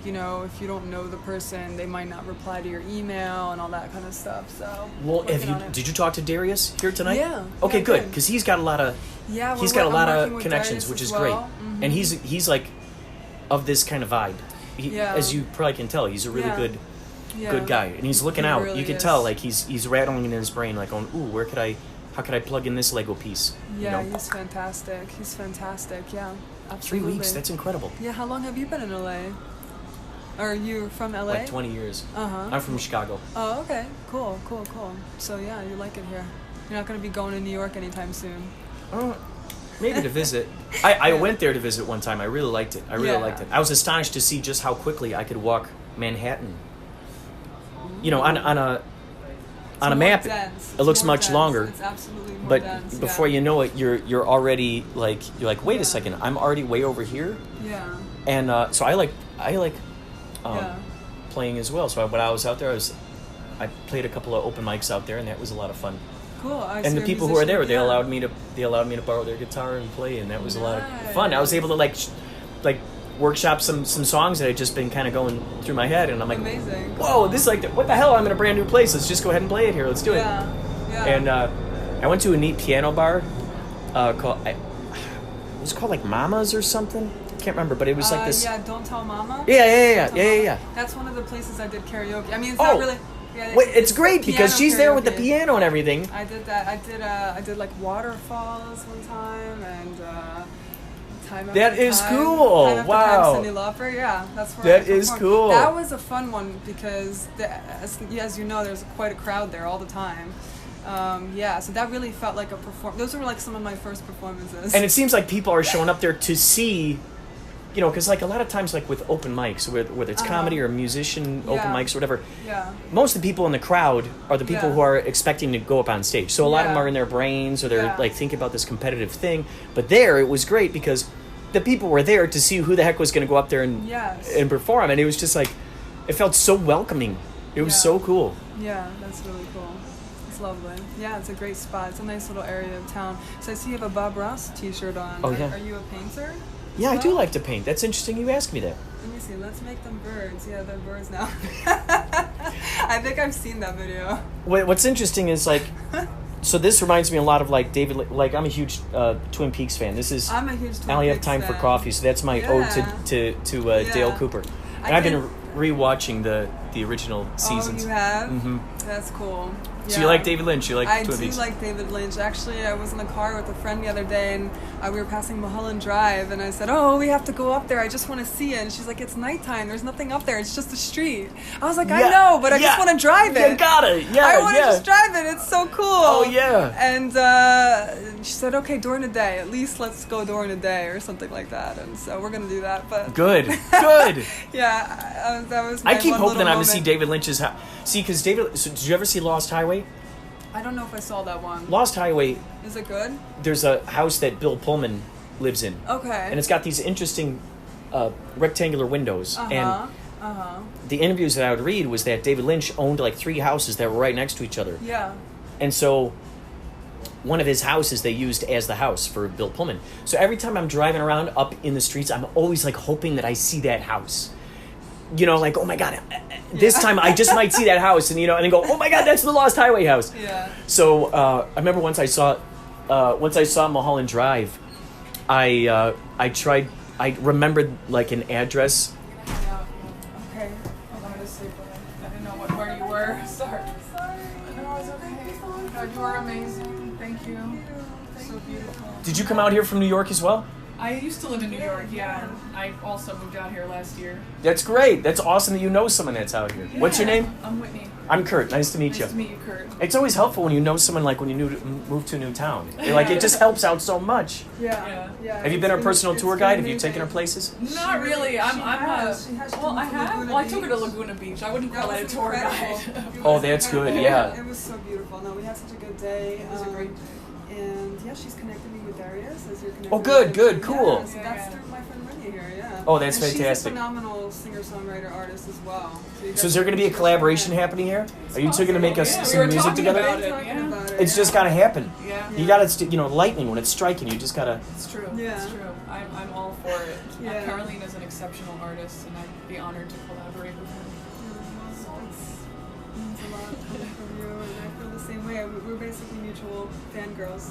you know, if you don't know the person, they might not reply to your email and all that kind of stuff. So well, did you talk to Darius here tonight? Yeah. Okay, yeah, good, because he's got a lot of connections, which is great, and he's like of this kind of vibe. As you probably can tell, he's a really good guy, and he's looking out. Really you can tell, like he's rattling in his brain, like going, "Ooh, how could I plug in this Lego piece?" Yeah, you know? he's fantastic. Yeah, absolutely. 3 weeks, that's incredible. Yeah, how long have you been in LA? Are you from LA? Like 20 years. I'm from Chicago. Oh, okay. Cool. So yeah, you like it here. You're not going to be going to New York anytime soon. Maybe to visit. I went there to visit one time. I really liked it. I was astonished to see just how quickly I could walk Manhattan. You know, on a map, dense. it looks much dense. longer. It's absolutely more but dense. before you know it, you're already like wait a second, I'm already way over here. Yeah. And so I like playing as well. So when I was out there, I played a couple of open mics out there, and that was a lot of fun. Cool. And the people who were there, they allowed me to borrow their guitar and play, and that was a lot of fun. I was able to like workshop some songs that had just been kind of going through my head, and I'm like, amazing. Whoa, this is like what the hell? I'm in a brand new place. Let's just go ahead and play it here. Let's do it. Yeah. And I went to a neat piano bar called it was called like Mama's or something. Can't remember, but it was like this. Yeah, Don't Tell Mama. Yeah. That's one of the places I did karaoke. I mean, it's not really. Yeah, wait, it's great because she's there with the karaoke. piano and everything. I did that. I did like Waterfalls one time, and Time After That is Time. cool. Time After Wow. Time, Cyndi Lauper. Yeah, that's where That I is performed. cool. That was a fun one because, as you know, there's quite a crowd there all the time. So that really felt like a performance. Those were like some of my first performances. And it seems like people are showing up there to see, you know, because like a lot of times, like with open mics, whether it's comedy or musician open mics or whatever, most of the people in the crowd are the people who are expecting to go up on stage. So a lot of them are in their brains, or they're like thinking about this competitive thing. But there, it was great because the people were there to see who the heck was going to go up there and perform, and it was just like, it felt so welcoming. It was so cool. Yeah, that's really cool. It's lovely. Yeah, it's a great spot. It's a nice little area of town. So I see you have a Bob Ross t-shirt on. Oh, yeah. Are you a painter? Yeah, I do like to paint. That's interesting you asked me that. Let me see. Let's make them birds. Yeah, they're birds now. I think I've seen that video. What's interesting is like, so this reminds me a lot of like David. Like I'm a huge Twin Peaks fan. I'm a huge Twin Peaks I only have time for coffee, so that's my ode to Dale Cooper. And I've been rewatching the original seasons. Oh, you have? Mm-hmm. That's cool. So you like David Lynch? You like Twin Peaks? I do like David Lynch. Actually, I was in the car with a friend the other day, and we were passing Mulholland Drive, and I said, "Oh, we have to go up there. I just want to see it." And she's like, "It's nighttime. There's nothing up there. It's just a street." I was like, "I know, but I just want to drive it. You got it. Yeah, I want to just drive it. It's so cool." Oh yeah. And she said, "Okay, during the day. At least let's go during the day or something like that." And so we're gonna do that. But good. Yeah, that was. My I keep hoping that I'm moment. gonna see David Lynch's. See, because David. So did you ever see Lost Highway? I don't know if I saw that one. Lost Highway. Is it good? There's a house that Bill Pullman lives in. Okay. And it's got these interesting rectangular windows. And the interviews that I would read was that David Lynch owned like 3 houses that were right next to each other. Yeah. And so one of his houses they used as the house for Bill Pullman. So every time I'm driving around up in the streets, I'm always like hoping that I see that house. You know, like, oh my God, this time I just might see that house, and you know, and then go, oh my God, that's the Lost Highway house. Yeah. So I remember once I saw Mulholland Drive, I remembered like an address. Okay. Hold on, just sleep. I didn't know where you were. Sorry. No, it's okay. God, you are amazing. Thank you. So beautiful. Did you come out here from New York as well? I used to live in New York, yeah, and I also moved out here last year. That's great. That's awesome that you know someone that's out here. What's your name? I'm Whitney. I'm Kurt. Nice to meet you. Nice to meet you, Kurt. It's always helpful when you know someone, like when you move to a new town. Like it just helps out so much. Yeah. Have you been her personal tour guide? Have you taken her places? Not really. I took her to Beach. Laguna Beach. I wouldn't call it a tour guide. Oh, that's good. Yeah. It was so beautiful. No, we had such a good day. It was a great. And yeah, she's connected me with Darius as you're connected. Oh, good, with good, cool. Yeah, so that's through my friend Whitney here. Yeah. Oh, that's and fantastic. She's a phenomenal singer-songwriter artist as well. So is there going to be a collaboration happening here? Are you two going to make us some music together? It's just got to happen. Yeah. You got to, lightning when it's striking. You just got to. It's true. Yeah. It's true. I'm all for it. Yeah. Caroline is an exceptional artist, and I'd be honored to collaborate with her. Means a lot coming from you, and I feel the same way. We're basically mutual fangirls.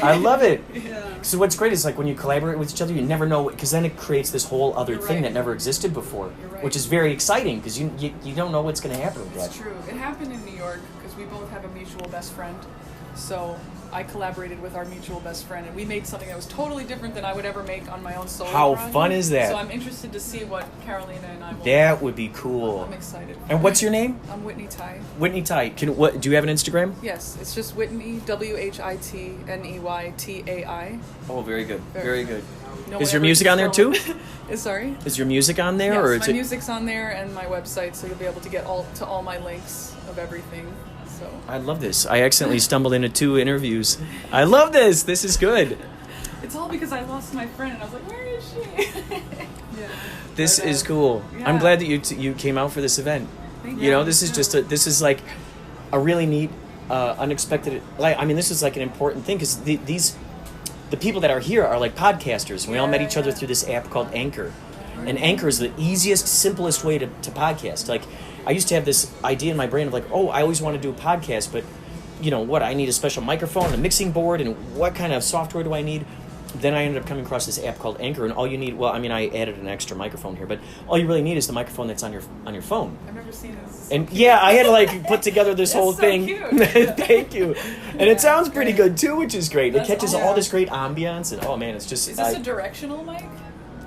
I love it. Yeah. So what's great is like when you collaborate with each other, you never know, because then it creates this whole other You're thing right. that never existed before, You're right. which is very exciting because you don't know what's going to happen with that. It's true. It happened in New York because we both have a mutual best friend. So I collaborated with our mutual best friend, and we made something that was totally different than I would ever make on my own solo How project. fun is that? So I'm interested to see what Carolina and I will. That would be cool. I'm excited. And what's your name? I'm Whitney Tai. Whitney Tai. Do you have an Instagram? Yes, it's just Whitney, WHITNEYTAI. Oh, very good. Very good. No Is one your ever music on there too? Sorry? Is your music on there, Yes, or is my it? music's on there and my website, so you'll be able to get all my links of everything. So I love this. I accidentally stumbled into 2 interviews. I love this. This is good. it's all because I lost my friend, and I was like, where is she? Yeah. This But, is cool. yeah. I'm glad that you came out for this event. Thank You know, this is just this is like a really neat, unexpected. This is like an important thing because the people that are here are like podcasters. And we all met each other through this app called Anchor, and Anchor is the easiest, simplest way to podcast. Like, I used to have this idea in my brain of like, oh, I always want to do a podcast, but I need a special microphone, a mixing board, and what kind of software do I need? Then I ended up coming across this app called Anchor, and all you need, I added an extra microphone here, but all you really need is the microphone that's on your phone. I've never seen this. And yeah, I had to like put together this whole so thing. cute. Thank you. And it sounds pretty good too, which is great. That's It catches all awesome. this great ambiance, and oh man, it's just. Is this a directional mic?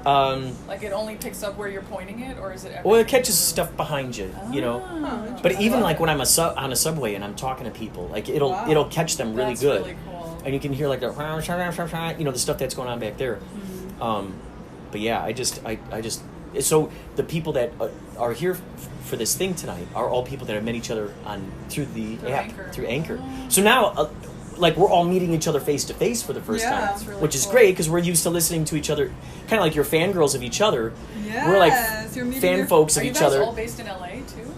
Like it only picks up where you're pointing it, or is it? Well, it catches stuff behind you, Oh, But even like when I'm on a subway and I'm talking to people, like it'll catch them really That's good. really cool. And you can hear like the the stuff that's going on back there. Mm-hmm. But yeah, I just so the people that are here for this thing tonight are all people that have met each other through the app, Anchor. through Anchor. So now like we're all meeting each other face to face for the first Yeah. time, That's really which is cool. great because we're used to listening to each other, kind of like you're fangirls of each other. Yes, We're like you're meeting fan your- folks Are of you each guys other. all based in LA too?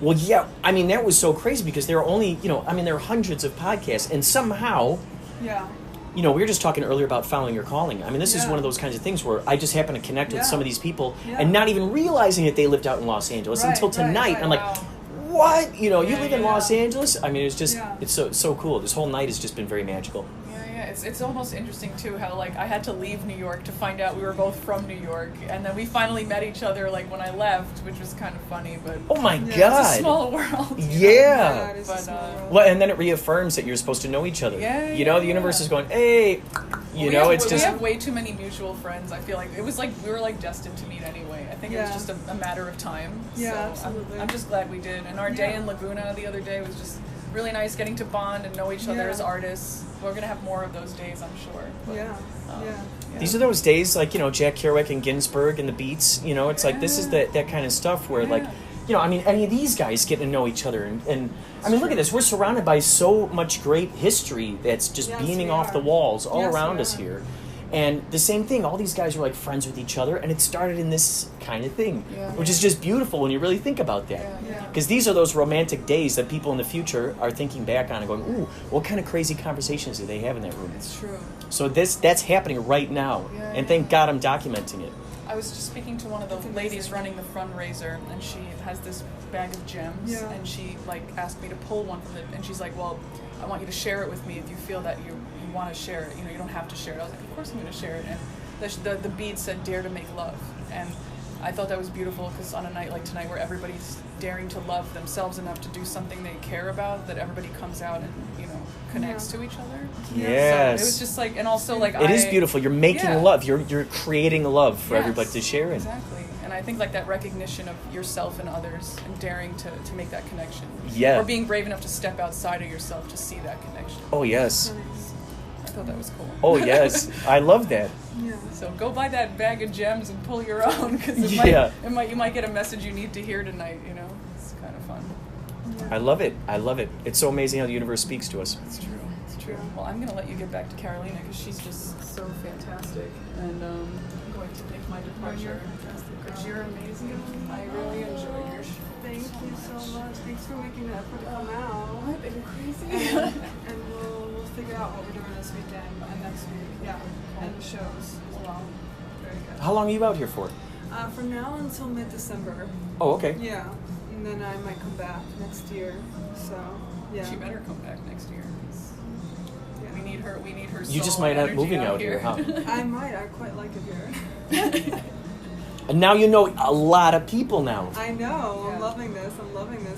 Well, yeah, that was so crazy because there are only, there are hundreds of podcasts, and somehow, Yeah. we were just talking earlier about following your calling. This is Yeah. one of those kinds of things where I just happen to connect with Yeah. some of these people Yeah. and not even realizing that they lived out in Los Angeles Right, until right, tonight. right. I'm like, Wow. what? You Yeah, live in yeah. Los Angeles? It's just, Yeah. it's so cool. This whole night has just been very magical. Yeah, it's almost interesting too how like I had to leave New York to find out we were both from New York, and then we finally met each other like when I left, which was kind of funny, but Oh my Yeah, God. it's a small world. Yeah. it is But, a small world. Well, and then it reaffirms that you're supposed to know each other. Yeah, The universe is going, hey, We it's just. have way too many mutual friends. I feel like it was like we were like destined to meet anyway. I think it was Yeah. just a matter of time. Yeah, so absolutely. I'm just glad we did. And our day Yeah. in Laguna the other day was just really nice, getting to bond and know each other Yeah. as artists. We're gonna have more of those days, I'm sure. But, Yeah. Yeah. These are those days like, Jack Kerouac and Ginsberg and the Beats, it's like this is that kind of stuff where like, any of these guys getting to know each other. And look at this. We're surrounded by so much great history that's just Yes, beaming we off are. the walls all Yes, around we us are. here. And the same thing, all these guys were like friends with each other, and it started in this kind of thing, Yeah. which is just beautiful when you really think about that. Yeah. Because these are those romantic days that people in the future are thinking back on and going, ooh, what kind of crazy conversations did they have in that room? It's true. So that's happening right now, Yeah, and thank God I'm documenting it. I was just speaking to one of the ladies running the fundraiser, and she has this bag of gems, Yeah. and she like asked me to pull one from it, and she's like, "Well, I want you to share it with me if you feel that you want to share it. You don't have to share it." I was like, "Of course I'm going to share it." And the bead said, "Dare to make love," and I thought that was beautiful because on a night like tonight where everybody's daring to love themselves enough to do something they care about, that everybody comes out and, you know, connects to each other. Yes. So it was just like, and also like it is beautiful. You're making Yeah. love. You're creating love for Yes, everybody to share in. Exactly. And I think like that recognition of yourself and others and daring to make that connection. Yeah. Or being brave enough to step outside of yourself to see that connection. Oh, yes. I thought that was cool. Oh, yes. I love that. So go buy that bag of gems and pull your own, because you might get a message you need to hear tonight. You know, it's kind of fun. I love it. I love it. It's so amazing how the universe speaks to us. It's true. It's true. Well, I'm gonna let you get back to Carolina because she's just so fantastic, and I'm going to make my departure. Because you're amazing. I really enjoyed your show. Thank you so much. Thanks for making the effort to come out. What? Are you crazy? And we'll figure out what we're doing this weekend and next week. Yeah. And the shows as well. Very good. How long are you out here for? From now until mid-December. Oh, okay. Yeah. And then I might come back next year. So, yeah. She better come back next year. 'Cause we need her. We need her. You just soul might and end up energy moving out here, huh? I might. I quite like it here. And now you know a lot of people now. I know. Yeah. I'm loving this.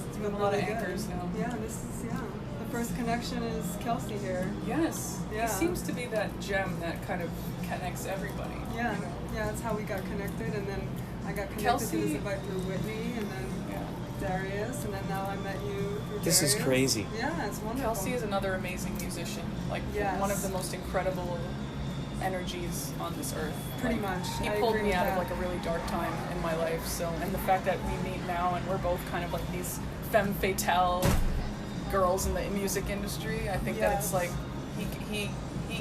It's been a lot of really good. anchors now. Yeah, this is, the first connection is Kelsey here. Yes. Yeah. He seems to be that gem that kind of connects everybody. Yeah. You know? Yeah, that's how we got connected, and then I got connected Kelsey- to this invite through Whitney, and then Darius, and then now I met you through This is Darius. crazy. Yeah, it's wonderful. Kelsey is another amazing musician. Like Yes. one of the most incredible energies on this earth. Pretty Like, much. He I pulled agree me with out of that. like a really dark time in my life. So, and the fact that we meet now and we're both kind of like these femme fatale girls in the music industry, I think that it's Yes. like he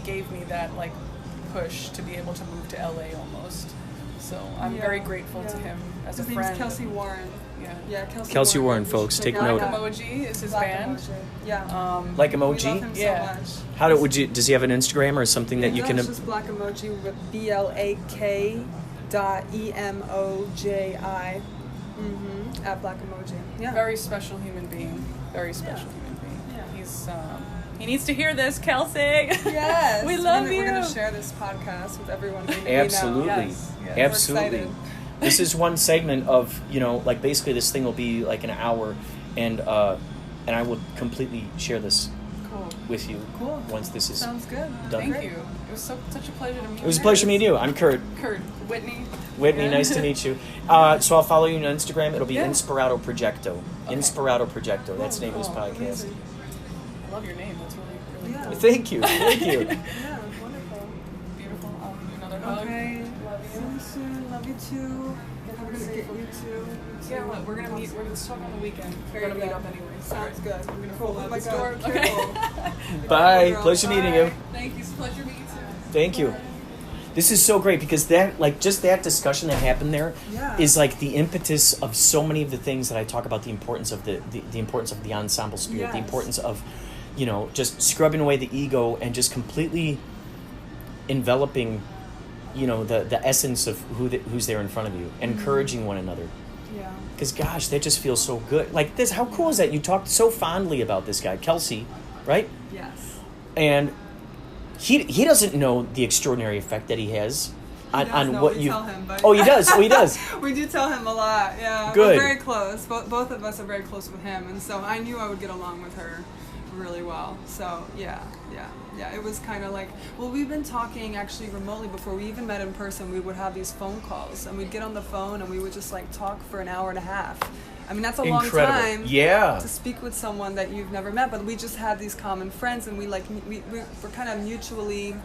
gave me that like push to be able to move to LA almost. So I'm very grateful to him as His a name's friend. Kelsey Warren. Yeah. Yeah, Kelsey Warren, folks, So take Black note. Emoji is his Black band. Emoji. Yeah. Like We love emoji? him Yeah. so much. How would you? Does he have an Instagram or something that you No, can? it's just Black Emoji with BLAK.EMOJI. At Black Emoji. Yeah. Very special human being. Very special human being. He's he needs to hear this, Kelsey. Yes. We love you. We're going to share this podcast with everyone we know. Absolutely. Yes. Yes. Absolutely. We're excited. This is one segment of, like basically this thing will be like an hour, and I will completely share this Cool. with you Cool. once this is Sounds good. done. Thank you. It was such a pleasure to meet you. It was a pleasure meeting you. I'm Kurt. Kurt. Whitney. Whitney, nice to meet you. So I'll follow you on Instagram. It'll be Inspirado Projecto. Inspirado Projecto. That's the name of this podcast. Amazing. I love your name. That's really Yeah. cool. Thank you. Thank you. Yeah, wonderful. Beautiful. I'll give you another hug. Okay. Love See you soon. Love you too. Have a good get you too. Yeah, well, we're gonna meet. We're gonna talk on the weekend. We're gonna meet up anyway. Sounds good. I'm gonna Cool. pull Oh out my this God, door. careful. Okay. Bye. Girl, Pleasure meeting you. Thank you. It's a pleasure meeting you too. Thank you. This is so great because just that discussion that happened there is Yeah. like the impetus of so many of the things that I talk about, the importance of the importance of the ensemble spirit, the Yes. importance of, just scrubbing away the ego and just completely enveloping, the essence of who's there in front of you, encouraging one another. Yeah. Because gosh, that just feels so good. Like this, how cool is that? You talked so fondly about this guy, Kelsey, right? Yes. And he doesn't know the extraordinary effect that he has on No, what we you. tell him, but Oh, he does. Oh, he does. We do tell him a lot. Yeah. Good. We're very close. Both of us are very close with him, and so I knew I would get along with her really well. So yeah. It was kind of like, well, we've been talking actually remotely before we even met in person. We would have these phone calls, and we'd get on the phone and we would just like talk for an hour and a half. I mean, that's a Incredible. long time. Yeah. To speak with someone that you've never met, but we just had these common friends, and we're kind of mutually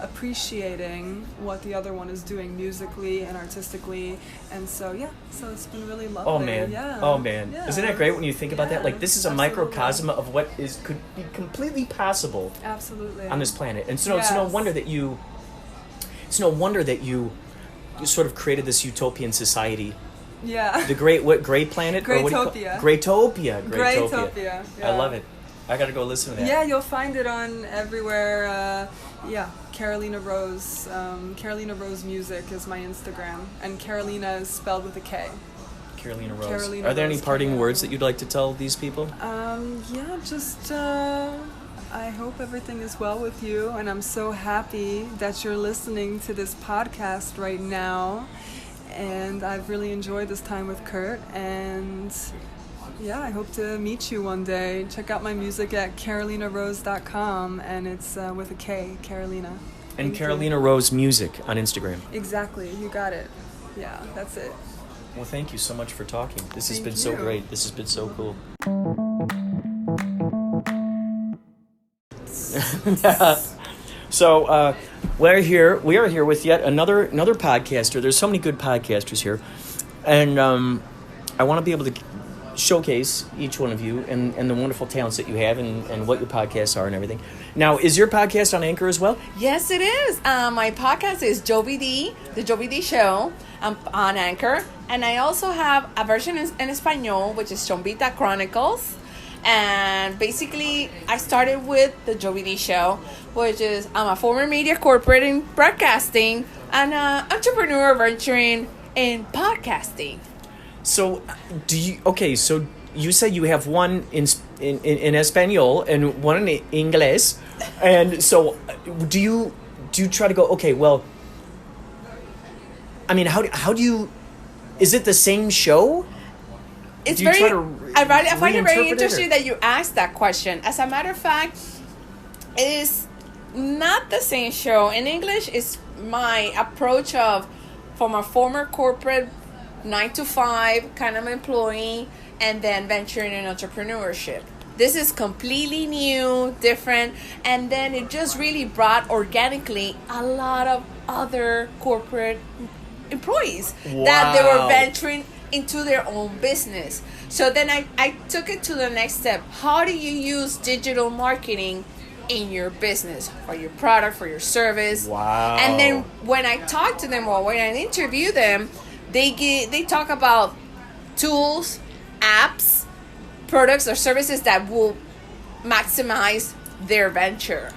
appreciating what the other one is doing musically and artistically, and so so it's been really lovely. Oh man. Yeah. Oh man. Yeah. Isn't that great when you think about that? Yeah, Like this is a absolutely. microcosm of what could be completely possible Absolutely. on this planet. And so it's no Yes. wonder that you. It's no wonder that you sort of created this utopian society. Yeah. The great planet? Or what do you call- Greatopia. Greatopia. Greatopia. I love it. I gotta go listen to that. Yeah, you'll find it on everywhere. Carolina Rose. Carolina Rose Music is my Instagram, and Carolina is spelled with a K. Carolina Rose. Carolina Are there any Rose, parting Carolina words Rose. that you'd like to tell these people? Just I hope everything is well with you, and I'm so happy that you're listening to this podcast right now. and I've really enjoyed this time with Kurt. And yeah, I hope to meet you one day. Check out my music at carolinarose.com, and it's with a K, Carolina. And Carolina Rose Music on Instagram. Exactly, you got it. Yeah, that's it. Well, thank you so much for talking. This has been so you. great. This has been so cool. So we are here with yet another podcaster. There's so many good podcasters here, and I want to be able to showcase each one of you and the wonderful talents that you have and what your podcasts are and everything. Now, is your podcast on Anchor as well? Yes, it is. My podcast is Jovi D, the Jovi D Show, on Anchor, and I also have a version in Espanol, which is Chombita Chronicles. And basically, I started with the Jovi D Show, which is I'm a former media corporate in broadcasting and an entrepreneur venturing in podcasting. So, so you say you have one in Espanol and one in English, and so do you try to go? Okay, well, I mean, how do you? Is it the same show? It's I find it very interesting that you asked that question. As a matter of fact, it is not the same show. In English, it's my approach from a former corporate 9-to-5 kind of employee and then venturing in entrepreneurship. This is completely new, different, and then it just really brought organically a lot of other corporate employees that they were venturing into their own business. So then I took it to the next step. How do you use digital marketing in your business, for your product, for your service? Wow. And then when I talk to them or when I interview them, they talk about tools, apps, products or services that will maximize their venture.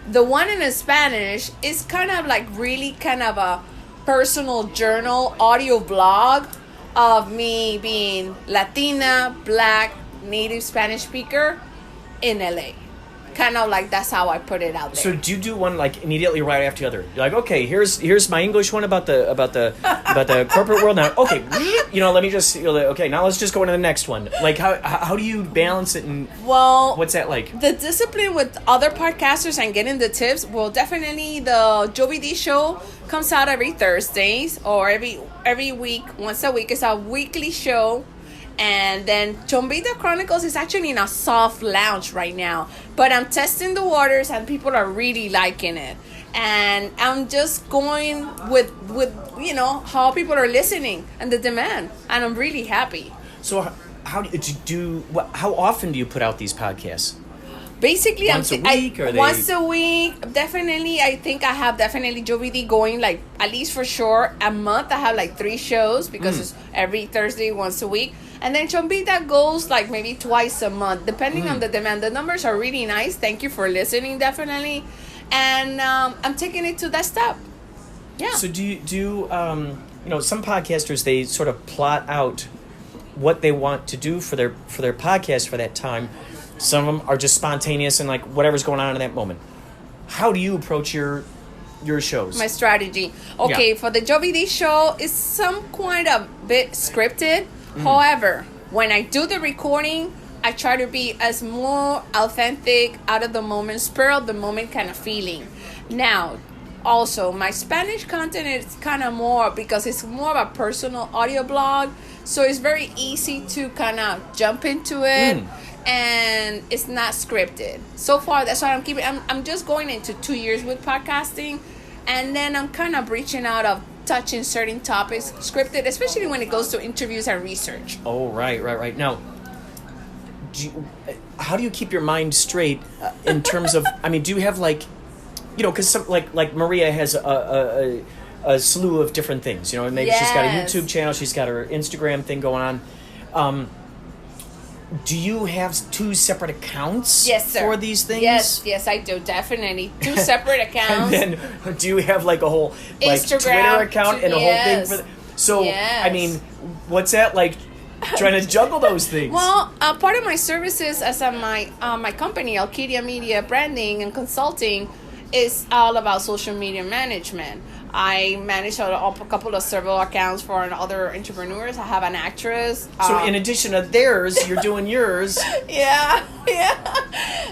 The one in Spanish is kind of like really kind of a personal journal, audio blog of me being Latina, Black, native Spanish speaker in LA. Kind of like that's how I put it out there. So do you do one like immediately right after the other? You're like, okay, here's my English one about the corporate world. Now, okay, let me just okay. Now let's just go into the next one. Like how do you balance it? And what's that like? The discipline with other podcasters and getting the tips. Well, definitely the Jovi D Show comes out every Thursdays or every week, once a week. It's a weekly show. And then Chombita Chronicles is actually in a soft launch right now. But I'm testing the waters and people are really liking it. And I'm just going with how people are listening and the demand. And I'm really happy. So how often do you put out these podcasts? Basically, once a week, definitely. I think I have definitely Jovi D going like at least for sure a month. I have like 3 shows because it's every Thursday, once a week. And then Chombita goes like maybe twice a month, depending on the demand. The numbers are really nice. Thank you for listening, definitely. And I'm taking it to that step. Yeah. So do you some podcasters, they sort of plot out what they want to do for their podcast for that time. Some of them are just spontaneous and like whatever's going on in that moment. How do you approach your shows? My strategy. Okay, for the Jovi D Show, it's some quite a bit scripted. However, when I do the recording, I try to be as more authentic, out of the moment, spur of the moment kind of feeling. Now, also, my Spanish content is kind of more because it's more of a personal audio blog. So it's very easy to kind of jump into it. And it's not scripted. So far, that's why I'm keeping. I'm just going into 2 years with podcasting. And then I'm kind of reaching out of touching certain topics, scripted, especially when it goes to interviews and research. Oh, right. Now, how do you keep your mind straight in terms of, I mean, do you have like, because some like Maria has a slew of different things, maybe she's got a YouTube channel, she's got her Instagram thing going on. Do you have 2 separate accounts for these things? Yes, I do, definitely. 2 separate accounts. And then do you have like a whole Instagram, Twitter account and a whole thing for I mean, what's that like trying to juggle those things? Well, part of my services as my company, Alkidia Media Branding and Consulting, is all about social media management. I manage a couple of several accounts for other entrepreneurs. I have an actress. So in addition to theirs, you're doing yours. Yeah.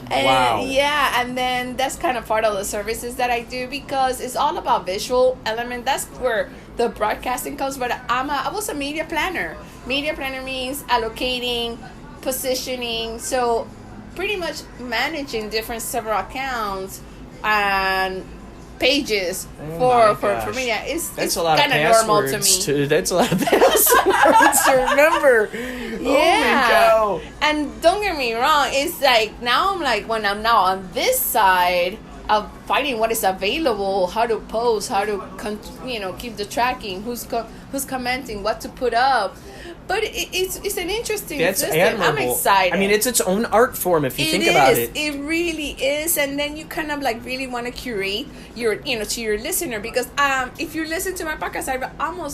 And, wow. Yeah, and then that's kind of part of the services that I do because it's all about visual element. That's where the broadcasting comes. But I was a media planner. Media planner means allocating, positioning. So pretty much managing several accounts and pages for media. It's a lot kind of normal to me. That's a lot of passwords to remember. Yeah. Oh, and don't get me wrong, it's like now I'm like when I'm now on this side of finding what is available, how to post, how to keep the tracking, who's commenting, what to put up. But it's an interesting system. Admirable. I'm excited. I mean, it's its own art form if you think about it. It really is. And then you kind of like really want to curate to your listener because if you listen to my podcast,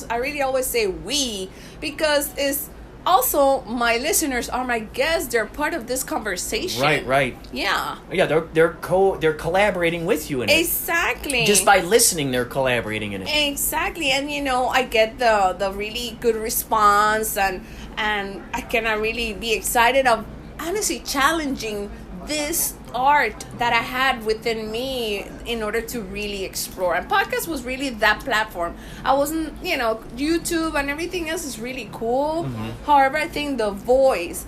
I really always say we because it's also my listeners are my guests. They're part of this conversation. Right. Yeah. Yeah, they're collaborating with you in it. Exactly. Just by listening, they're collaborating in it. Exactly. And I get the really good response and I can really be excited of honestly challenging this art that I had within me in order to really explore. And podcast was really that platform. I wasn't, YouTube and everything else is really cool. Mm-hmm. However, I think that voice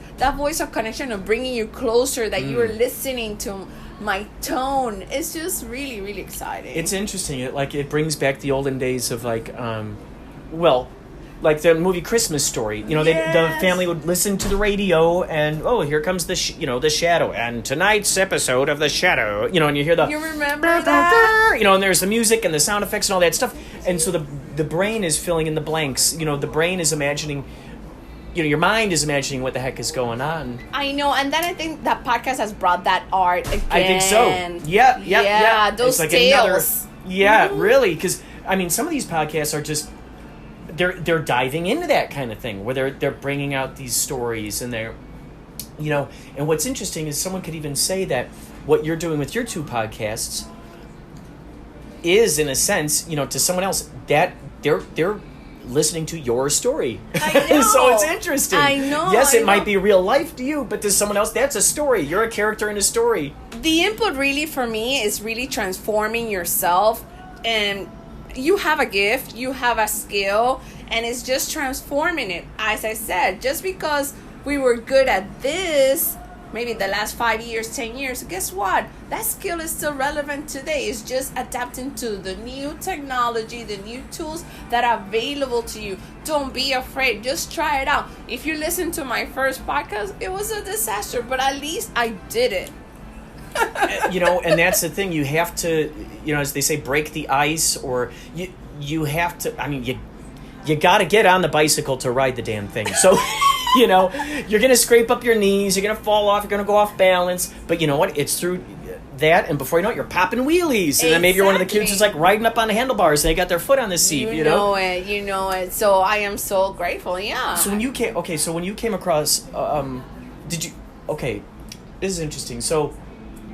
of connection of bringing you closer, that you are listening to my tone, is just really, really exciting. It's interesting. It brings back the olden days of like the movie Christmas Story. The family would listen to the radio and here comes the Shadow, and tonight's episode of The Shadow, and you hear the you remember that, and there's the music and the sound effects and all that stuff, and so the brain is filling in the blanks. The brain is imagining, your mind is imagining what the heck is going on. I know, and then I think that podcast has brought that art again. I think so. Yeah. Those it's like tales. Really, because some of these podcasts are just. They're diving into that kind of thing where they're bringing out these stories and they're, and what's interesting is someone could even say that what you're doing with your two podcasts is in a sense, to someone else that they're listening to your story. I know. So it's interesting. I know. Yes, it might be real life to you, but to someone else, that's a story. You're a character in a story. The input really for me is really transforming yourself, and you have a gift, you have a skill, and it's just transforming it. As I said, just because we were good at this, maybe the last 5 years, 10 years, guess what? That skill is still relevant today. It's just adapting to the new technology, the new tools that are available to you. Don't be afraid. Just try it out. If you listen to my first podcast, it was a disaster, but at least I did it. And that's the thing. You have to, as they say, break the ice, or you have to. You got to get on the bicycle to ride the damn thing. So, you're going to scrape up your knees. You're going to fall off. You're going to go off balance. But you know what? It's through that, and before you know it, you're popping wheelies. And then maybe you're one of the kids who's like riding up on the handlebars and they got their foot on the seat. You know it. So I am so grateful. Yeah. So when you came across, did you? Okay, this is interesting. So.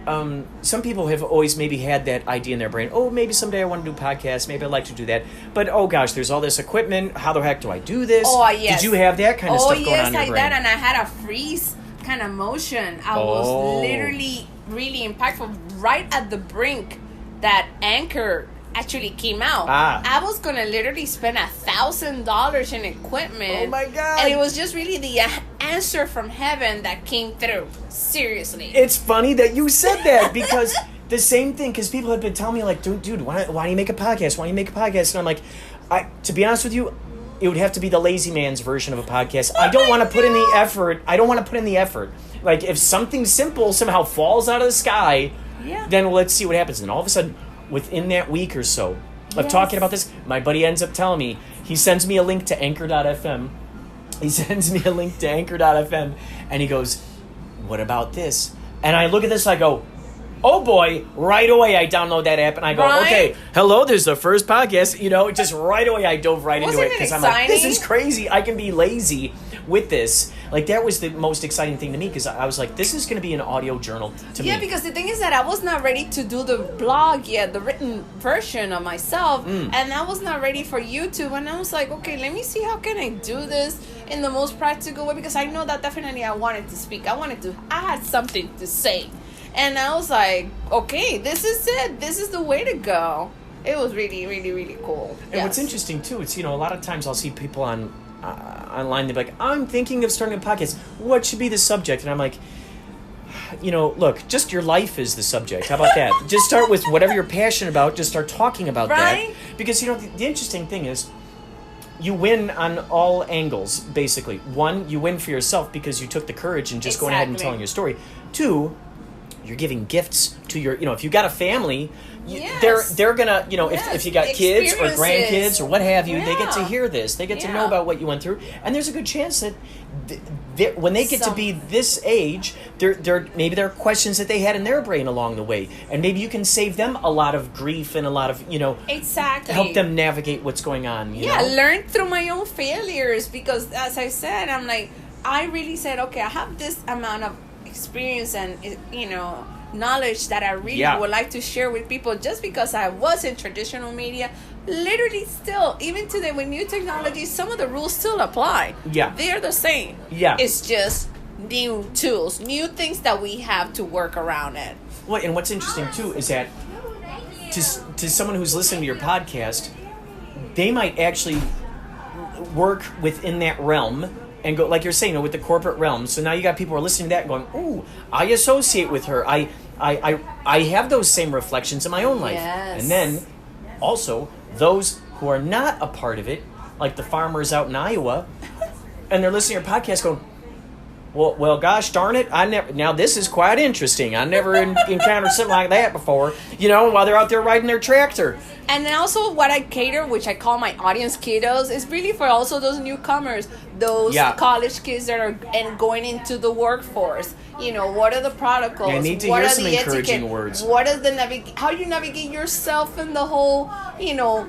Some people have always maybe had that idea in their brain. Oh, maybe someday I want to do podcasts. Maybe I'd like to do that. But, oh, gosh, there's all this equipment. How the heck do I do this? Oh, yes. Did you have that kind of stuff going on in your brain? Oh, yes, I did. And I had a freeze kind of motion. I was literally really impactful right at the brink that Anchor actually came out. I was going to literally spend $1,000 in equipment. Oh, my God. And it was just really the answer from heaven that came through. Seriously. It's funny that you said that because the same thing, because people have been telling me, like, dude, why do you make a podcast? Why do you make a podcast? And I'm like, to be honest with you, it would have to be the lazy man's version of a podcast. I don't want to put in the effort. I don't want to put in the effort. Like, if something simple somehow falls out of the sky, then let's see what happens. And all of a sudden, within that week or so of talking about this, my buddy ends up telling me, he sends me a link to Anchor.fm. And he goes, what about this? And I look at this, I go, oh boy, right away I download that app and I go, okay, hello, there's the first podcast. Just right away I dove right into it because I'm like, this is crazy. I can be lazy, with this. Like, that was the most exciting thing to me, because I was like, this is going to be an audio journal to me. Yeah, because the thing is that I was not ready to do the blog yet, the written version of myself, and I was not ready for YouTube. And I was like, okay, let me see how can I do this in the most practical way, because I know that definitely I wanted to speak. I had something to say. And I was like, okay, this is it. This is the way to go. It was really, really, really cool. And what's interesting, too, it's, a lot of times I'll see people online, they're like, I'm thinking of starting a podcast. What should be the subject? And I'm like, look, just your life is the subject. How about that? Just start with whatever you're passionate about. Just start talking about that. Because, the interesting thing is, you win on all angles, basically. One, you win for yourself because you took the courage and just going ahead and telling your story. Two, you're giving gifts to your, if you got a family, they're gonna, if you got kids or grandkids or what have you, they get to hear this. They get to know about what you went through. And there's a good chance that when they get to be this age, maybe there are questions that they had in their brain along the way. And maybe you can save them a lot of grief and a lot of, exactly, help them navigate what's going on. Learn through my own failures, because as I said, I'm like, I really said, okay, I have this amount of experience and, knowledge that I really would like to share with people, just because I was in traditional media. Literally still, even today with new technology, some of the rules still apply. They're the same. It's just new tools, new things that we have to work around it. Well, and what's interesting too is that to someone who's listening to your podcast, they might actually work within that realm and go, like you're saying, with the corporate realm. So now you got people who are listening to that and going, ooh, I associate with her. I have those same reflections in my own life. And then also those who are not a part of it, like the farmers out in Iowa, and they're listening to your podcast going, well, gosh darn it, now this is quite interesting. I never encountered something like that before, while they're out there riding their tractor. And then also what I cater, which I call my audience kiddos, is really for also those newcomers, those college kids that are going into the workforce. What are the protocols? I need to what hear are some the encouraging etiquette? words. What is how you navigate yourself in the whole,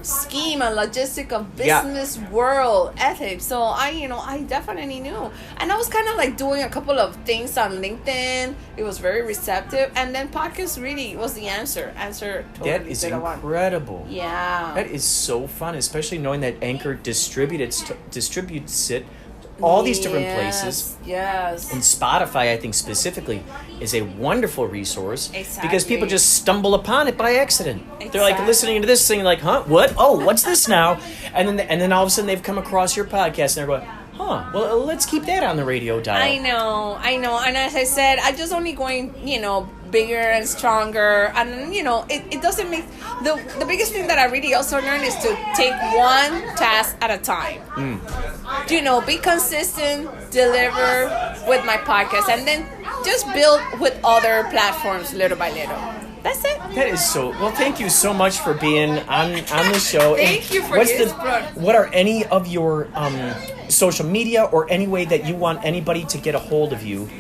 scheme and logistic of business world ethics. So I definitely knew. And I was kind of like doing a couple of things on LinkedIn. It was very receptive. And then podcast really was the answer. Totally. That is incredible. Yeah. That is so fun, especially knowing that Anchor distributes it all these different places. Yes. And Spotify, I think specifically, is a wonderful resource. Exactly. Because people just stumble upon it by accident. Exactly. They're like listening to this thing like, huh, what? Oh, what's this now? And then all of a sudden they've come across your podcast and they're going, huh, well, let's keep that on the radio dial. I know. And as I said, I'm just only going, bigger and stronger. And, it doesn't make... The biggest thing that I really also learned is to take one task at a time. Be consistent, deliver with my podcast, and then just build with other platforms little by little. That's it. That is so... Well, thank you so much for being on the show. Thank you for this. What are any of your social media or any way that you want anybody to get a hold of you?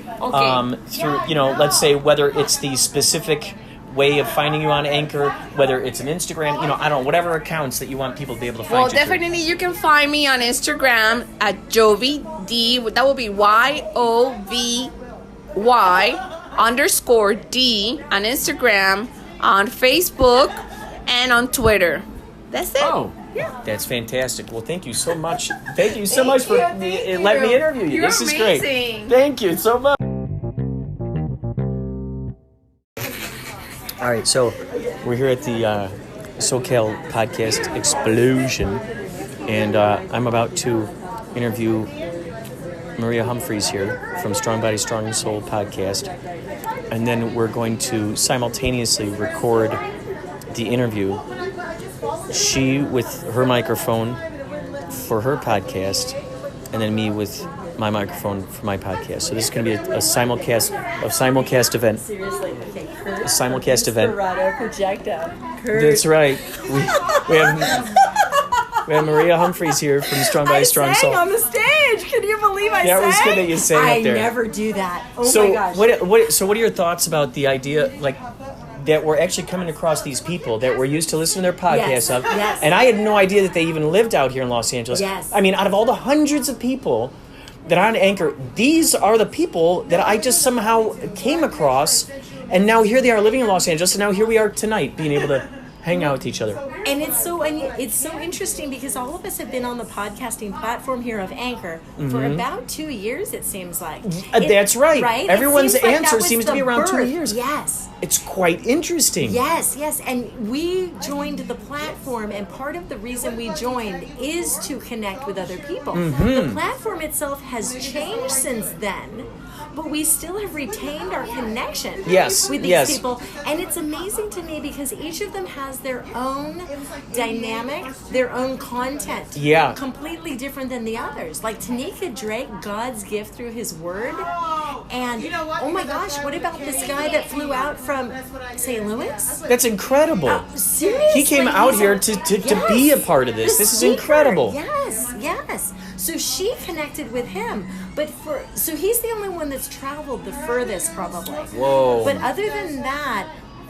Through, let's say whether it's the specific way of finding you on Anchor, whether it's an Instagram, I don't know, whatever accounts that you want people to be able to find you. Well, definitely you can find me on Instagram at Jovy D. That would be YOVY_D on Instagram, on Facebook, and on Twitter. That's it. Oh, yeah. That's fantastic. Well, thank you so much. Thank you so much for letting me interview you. This is great. Thank you so much. All right, so we're here at the SoCal Podcast Explosion, and I'm about to interview Maria Humphreys here from Strong Body, Strong Soul podcast, and then we're going to simultaneously record the interview, she with her microphone for her podcast, and then me with my microphone for my podcast. So this is going to be a simulcast event. Seriously, okay, Kurt. A simulcast event. Inspirado, Projecto. Kurt. That's right. We have Maria Humphreys here from Strong Body, Strong Soul. I sang on the stage. Can you believe I sang? Yeah, it was good that you sang up there. I never do that. Oh so my gosh. What are your thoughts about the idea, like, that we're actually coming across these people that we're used to listening to their podcasts of? Yes. And I had no idea that they even lived out here in Los Angeles. Yes. I mean, out of all the hundreds of people that on Anchor, these are the people that I just somehow came across, and now here they are living in Los Angeles, and now here we are tonight being able to hang out with each other. And it's so interesting because all of us have been on the podcasting platform here of Anchor for about 2 years, it seems like. That's right. Everyone's seems like answer seems to be around 2 years. Yes. It's quite interesting. Yes. And we joined the platform, and part of the reason we joined is to connect with other people. The platform itself has changed since then, but we still have retained our connection with these people. And it's amazing to me because each of them has their own dynamic, their own content. Yeah. Completely different than the others. Like Tanika Drake, God's gift through his word. And oh my gosh, what about this guy that flew out from St. Louis? That's incredible. Seriously? He came out here to be a part of this. This is incredible. Yes. So she connected with him. So he's the only one that's traveled the furthest, probably. Whoa. But other than that,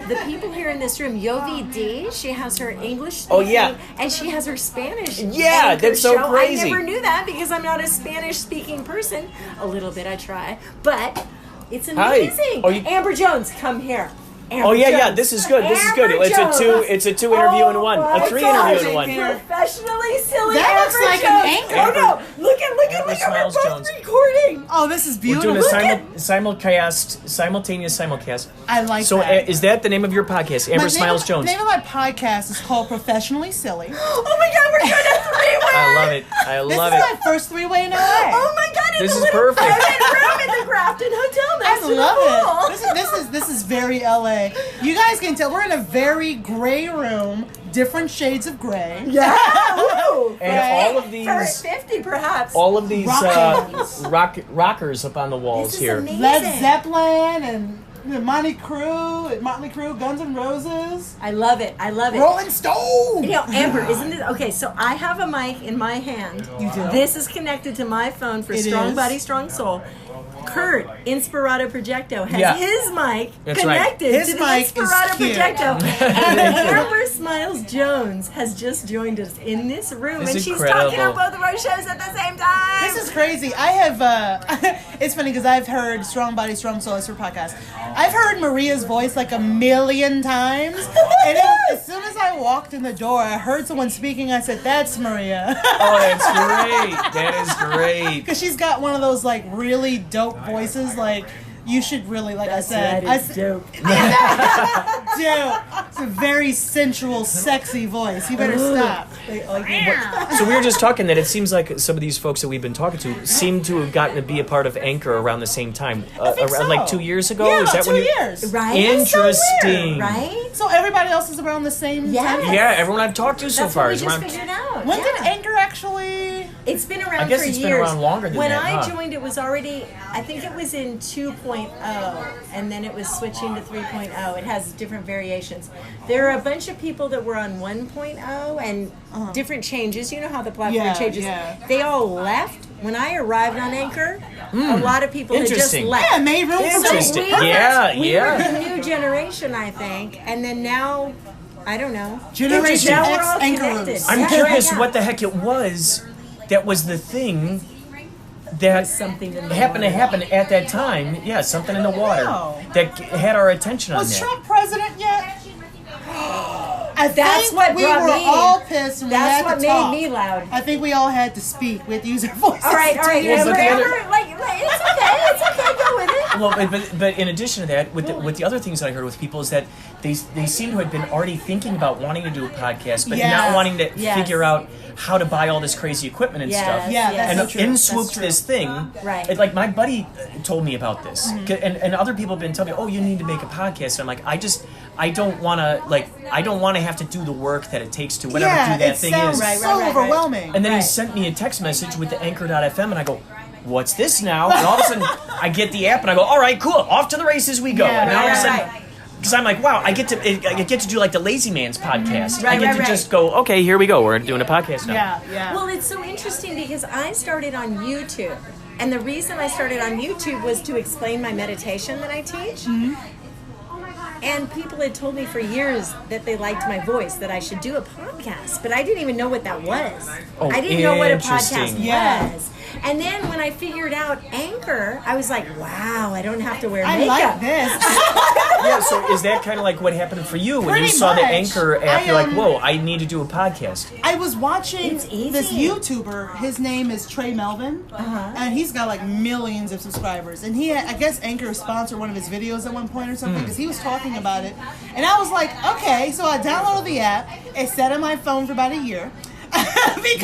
the people here in this room, Yovi D, she has her English speaking, and she has her Spanish. Yeah, that's so show. crazy. I never knew that because I'm not a Spanish speaking person. A little bit, I try, but it's amazing. Amber Jones, come here. Amber Jones. This is good. It's a two interview in one. A three interview in one. Professionally silly. That looks like an anchor. Oh no! Look at we're both recording. Oh, this is beautiful. We're doing a simultaneous simulcast. I like so that. Is that the name of your podcast, Amber Smiles Jones? The name of my podcast is called Professionally Silly. Oh my God, we're doing a three-way. I love it. This is my first three-way in LA. Oh my God, this is perfect. room in the Grafton Hotel next to the pool. I love it. This is very LA. You guys can tell we're in a very gray room, different shades of gray. Yeah. And all of these for 50 perhaps. All of these rockers up on the walls here. Amazing. Led Zeppelin and Motley Crue, Guns N' Roses. I love it. Rolling Stone. Amber, isn't it? Okay, so I have a mic in my hand. You do. This is connected to my phone for Strong Body, Strong Soul. Kurt, Inspirado Projecto, has his mic connected to the Inspirado Projecto. And Amber Smiles Jones has just joined us in this room. And she's talking on both of our shows at the same time. This is crazy. I have, it's funny because I've heard Strong Body, Strong Soul as her podcast. I've heard Maria's voice like 1,000,000 times. And as soon as I walked in the door, I heard someone speaking. I said, "That's Maria." Oh, that's great. That is great. Because she's got one of those like really dope voices. Like you should really, like That's dope. Dude, it's a very sensual, sexy voice. You better stop. So we were just talking that it seems like some of these folks that we've been talking to seem to have gotten to be a part of Anchor around the same time. Around like 2 years ago? Yeah, is that 2 years. Right? Interesting. So right? So everybody else is around the same time? Yeah, everyone I've talked to so That's far what is we just around. figured out. When did Anchor actually... It's been around I guess for it's years. been around longer than when that, I huh? joined, it was already, I think it was in 2.0, and then it was switching to 3.0. It has different variations. There are a bunch of people that were on 1.0 and different changes. You know how the platform changes. Yeah. They all left. When I arrived on Anchor, a lot of people had just left. Yeah, made room for Interesting. me. We were the new generation, I think, and then now, I don't know. Generation Now we're X all Anchor connected. rooms. I'm curious what the heck it was that was the thing that something in the happened to water. happen at that time. Yeah, something in the water that had our attention on Was that. Trump president yet? That's what we brought were me. all pissed and we That's had what to made talk. me loud. I think we all had to speak. We had to use our voices. All right, Well, Amber, but it's okay, go with it. Well, but in addition to that, with the other things that I heard with people is that they seem to have been already thinking about wanting to do a podcast, but not wanting to figure out how to buy all this crazy equipment and stuff. Yeah, that's and so true. in That's swooped true. this thing. Right. It, like my buddy told me about this, and other people have been telling me, "Oh, you need to make a podcast." And I'm like, I don't want to have to do the work that it takes to whatever do that thing is. So overwhelming. And then he sent me a text message with the Anchor.fm, and I go, "What's this now?" And all of a sudden, I get the app, and I go, "All right, cool, off to the races we go." Yeah, and all of a sudden, because I'm like, wow, I get to do like the Lazy Man's podcast. I get to just go, okay, here we go, we're doing a podcast now. Yeah. Well, it's so interesting because I started on YouTube. And the reason I started on YouTube was to explain my meditation that I teach. And people had told me for years that they liked my voice, that I should do a podcast, but I didn't even know what that was. Oh, I didn't know what a podcast interesting. was. And then when I figured out Anchor, I was like, wow, I don't have to wear I makeup. like this. Yeah, so is that kind of like what happened for you when Pretty you saw the much. Anchor app? You're like, whoa, I need to do a podcast. I was watching It's easy. this YouTuber. His name is Trey Melvin, and he's got like millions of subscribers. And he, had, I guess, Anchor sponsored one of his videos at one point or something because he was talking about it. And I was like, okay, so I downloaded the app. It sat on my phone for about a year because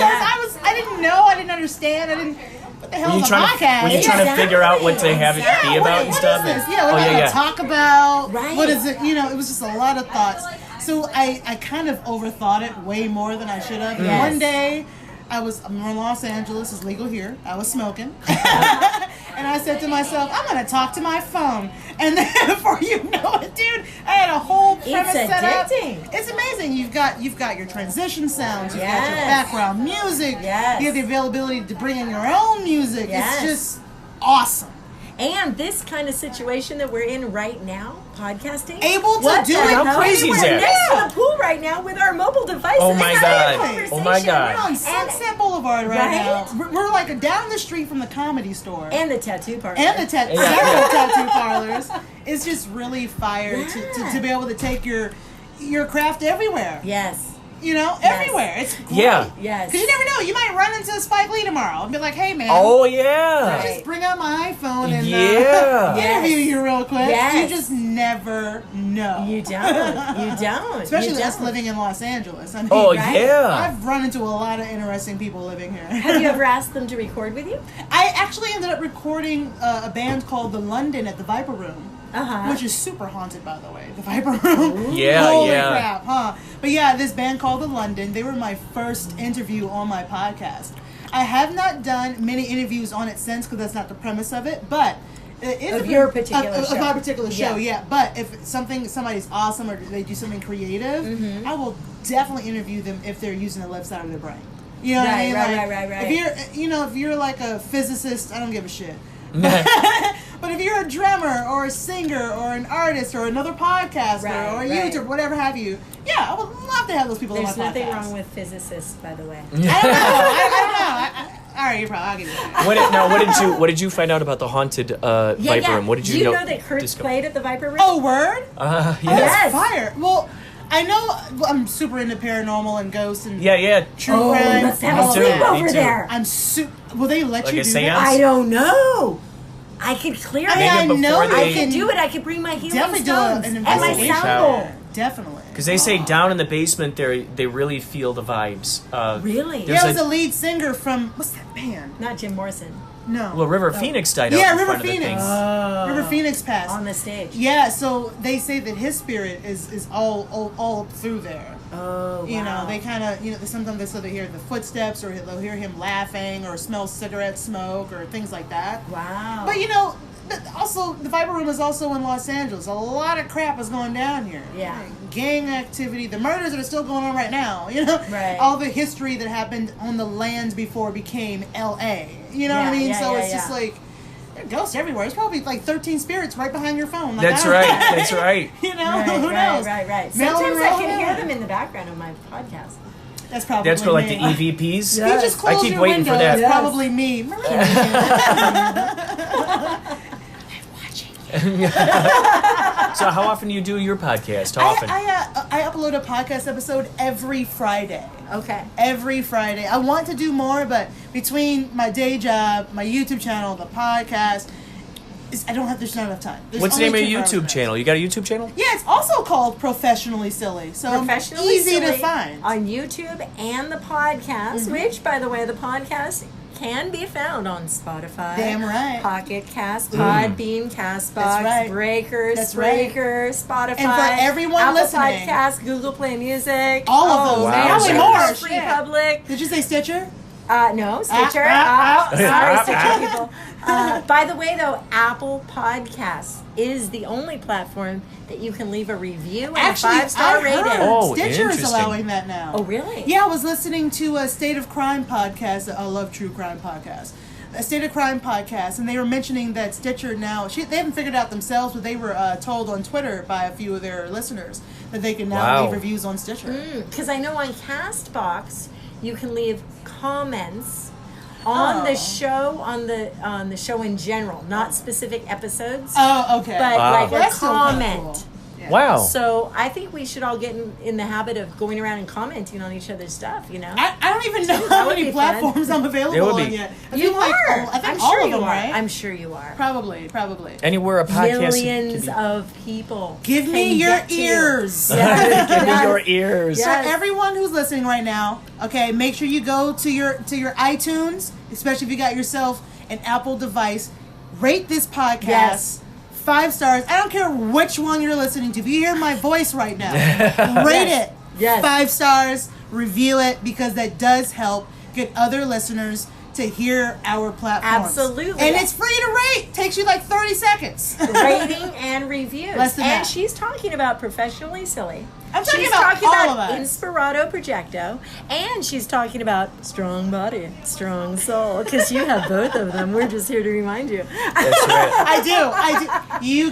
I didn't know, I didn't understand, I didn't. What the hell is a podcast? Were you trying to figure out what to have it be about and stuff? What is this? Yeah, what am I gonna talk about? Right. What is it? You know, it was just a lot of thoughts. So I kind of overthought it way more than I should have. Yes. One day, I'm in Los Angeles, it's legal here. I was smoking. And I said to myself, I'm going to talk to my phone. And then before you know it, dude, I had a whole premise set up. It's amazing. You've got your transition sounds. You've got your background music. Yes. You have the availability to bring in your own music. Yes. It's just awesome. And this kind of situation that we're in right now, podcasting. Able to do it. How crazy is We're that? next to the pool right now with our mobile devices. Oh my God. Conversation. Oh my God. We're on Sunset Boulevard right now. Right? We're like down the street from the Comedy Store. And the tattoo parlor. And the several tattoo parlors. It's just really fire to be able to take your craft everywhere. Yes. You know, everywhere. It's great. Yeah. Yes. Because you never know. You might run into Spike Lee tomorrow and be like, hey, man. Oh, yeah. Just bring out my iPhone and Yeah. interview you real quick. Yes. You just never know. You don't. You don't. Especially you us don't. living in Los Angeles. I mean, yeah. I've run into a lot of interesting people living here. Have you ever asked them to record with you? I actually ended up recording a band called The London at the Viper Room. Which is super haunted, by the way. The Viper Room. Yeah, Holy yeah. crap, huh? But yeah, this band called The London, they were my first interview on my podcast. I have not done many interviews on it since because that's not the premise of it, but Of your particular show. Of my particular show, yeah. But if somebody's awesome or they do something creative, I will definitely interview them if they're using the left side of their brain. You know what I mean? Right. If you're like a physicist, I don't give a shit. But if you're a drummer or a singer or an artist or another podcaster or a YouTuber, whatever have you, yeah, I would love to have those people on my podcast. There's nothing wrong with physicists, by the way. I don't know. All right, you're probably. I'll give you that. What did you find out about the haunted Viper Room? What did you know? Do you know that Kurt played at the Viper Room? Oh, word? Yes. Fire. Well, I know I'm super into paranormal and ghosts and true crime. Let's have a sleep over there. I'm Will they let you do that? I don't know. I could clear it. I know I can do it. I could bring my healing stones and my sound. Definitely. Because they say down in the basement they really feel the vibes. Really? Yeah, it was the lead singer from, what's that band? Not Jim Morrison. No. Well, River Phoenix died out in front of the thing. River Phoenix passed. On the stage. Yeah, so they say that his spirit is all through there. Oh, wow. You know, they kind of, sometimes they hear the footsteps or they'll hear him laughing or smell cigarette smoke or things like that. Wow. But, also, the Viper Room is also in Los Angeles. A lot of crap is going down here. Yeah. Gang activity, the murders that are still going on right now, Right. all the history that happened on the land before it became L.A. You know what I mean? So it's just like, there are ghosts everywhere. There's probably like 13 spirits right behind your phone. Like, That's right. Who knows? Right. Sometimes I can hear them in the background of my podcast. That's probably That's for like the EVPs? If you just close I keep your waiting window, for that. it's probably me. So how often do you do your podcast? How often? I upload a podcast episode every Friday. Okay. Every Friday. I want to do more, but between my day job, my YouTube channel, the podcast, there's not enough time. What's the name of your YouTube channel? You got a YouTube channel? Yeah, it's also called Professionally Silly. So easy to find. On YouTube and the podcast, which, by the way, the podcast can be found on Spotify. Damn right. Pocket Cast, Podbean, CastBox, Breaker, Spreaker, Spotify. And for everyone Apple listening. Podcast, Google Play Music. All of those. Probably more. Free Public. Did you say Stitcher? No, Stitcher. Sorry, Stitcher people. By the way, though, Apple Podcasts is the only platform that you can leave a review and Actually, a 5-star rating. Stitcher is allowing that now. Oh, really? Yeah, I was listening to a State of Crime podcast. I love true crime podcasts. a State of Crime podcast, and they were mentioning that Stitcher now, they haven't figured it out themselves, but they were told on Twitter by a few of their listeners that they can now leave reviews on Stitcher. Because I know on CastBox you can leave comments on the show, on the show in general, not specific episodes. Oh, okay. But like a That's comment. cool. Yeah. Wow. So I think we should all get in the habit of going around and commenting on each other's stuff, you know? I don't even know how many platforms I'm available on yet. You are. I think I'm all sure of them, you are. right? I'm sure you are. Probably. Anywhere a podcast Millions of people. Give me your ears. Yes. Give me your ears. So everyone who's listening right now, okay, make sure you go to your iTunes, especially if you got yourself an Apple device. Rate this podcast. Yes. 5 stars. I don't care which one you're listening to. If you hear my voice right now, rate it. Yes. 5 stars. Review it, because that does help get other listeners to hear our platforms. Absolutely. And it's free to rate. Takes you like 30 seconds. Rating and reviews. Less than and that. she's talking about Professionally Silly. I'm talking She's about talking all about of us. Inspirado Projecto, and she's talking about Strong Body, Strong Soul, because you have both of them. We're just here to remind you. That's right. I do. You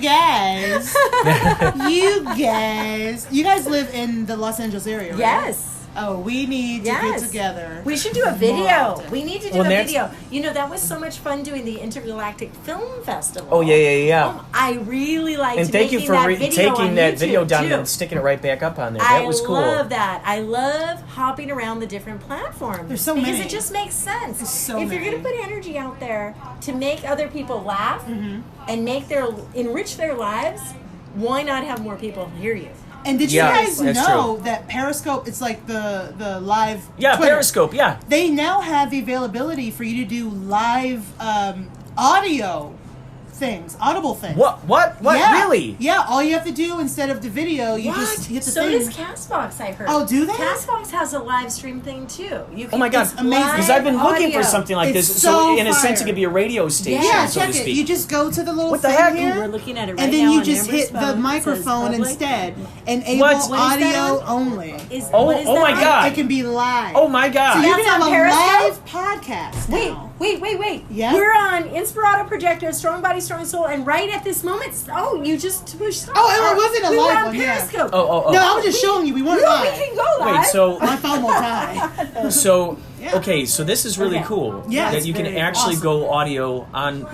guys live in the Los Angeles area, right? Yes. Oh, we need to get together. We should do a video. More. We need to do a video. You know, that was so much fun doing the Intergalactic Film Festival. Oh, yeah. I really liked And thank you for taking that video down and sticking it right back up on there. That was cool. I love that. I love hopping around the different platforms. There's so because many. It just makes sense. There's so if many. you're going to put energy out there to make other people laugh and enrich their lives, why not have more people hear you? And did you guys that's know true. that Periscope, it's like the live Yeah, Twitter. Periscope, yeah. They now have the availability for you to do live audio things, audible things. What? Yeah. Really? Yeah, all you have to do instead of the video, you just hit the So thing. does CastBox, I heard. Oh, do they? CastBox has a live stream thing too. You can, Oh my God. it's amazing. Because I've been looking audio. for something like It's this. so in a sense, it fire. could be a radio station, Yeah, so check to it. speak. You just go to the little What the thing heck? here, We're looking at it right and then now you on just Amber's hit phone. the It says microphone public. instead. Enable What? What is that audio on? only. What is my that? God. It can be live. Oh my God. So you That's can have on a Periscope? live podcast now. Wait. Yeah? We're on Inspirado Projecto, Strong Body, Strong Soul, and right at this moment, you just pushed. Oh, it wasn't a we live were on one, yeah. Periscope. Oh. No, I was just showing you. We weren't We live. can go live. Wait, so My phone won't die. okay, so this is really Okay. cool. Yeah, that it's you can very actually awesome. go audio on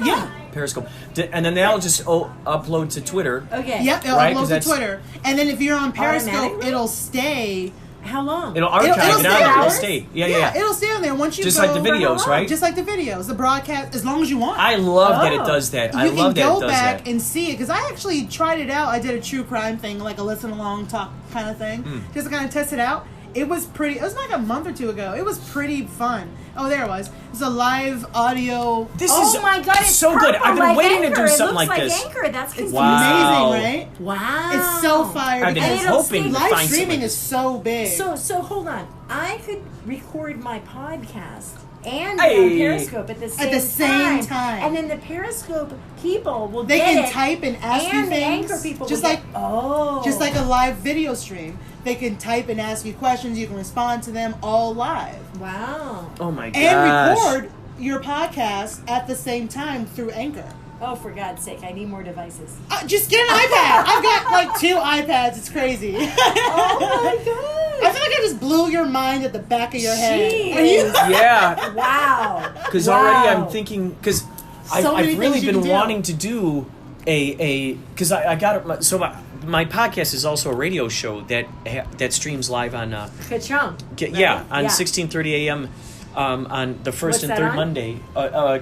Periscope, and then that'll just upload to Twitter. Okay. Yep, it'll Right, upload 'cause to that's- Twitter. And then if you're on Periscope, Automatically? it'll stay. How long? It'll archive it'll it stay out. It'll hours? stay. Yeah. It'll stay on there once you Just go. like the videos, right? Just like the videos, the broadcast, as long as you want. I love that it does that. I You love can that go it does back that. and see it, because I actually tried it out. I did a true crime thing, like a listen along talk kind of thing, just to kind of test it out. It was like a month or two ago. It was pretty fun. Oh, there it was. It's a live audio. This Oh is my God! It's so good. purple I've been like waiting Anchor. to do something It looks like this. Anchor. That's It's confusing. Wow. amazing, right? Wow. It's so fire. I've been because it'll hoping stay- to live find streaming something. is so big. So hold on. I could record my podcast and Hey. be on Periscope at the same time. and then the Periscope people will They get can it, type and ask you and the things. Anchor people just will like get, just like a live video stream. They can type and ask you questions. You can respond to them all live. wow. Oh my gosh. And record your podcast at the same time through Anchor. Oh, for God's sake! I need more devices. Just get an iPad. I've got like 2 iPads. It's crazy. Oh my God! I feel like I just blew your mind at the back of your head. Jeez. Are you? Yeah. Wow. Because already I'm thinking, because So many I've really things you been can do. wanting to do because I got so my podcast is also a radio show that streams live on Ka-chung. on 16:30 a.m. On the first What's and that third on? Monday.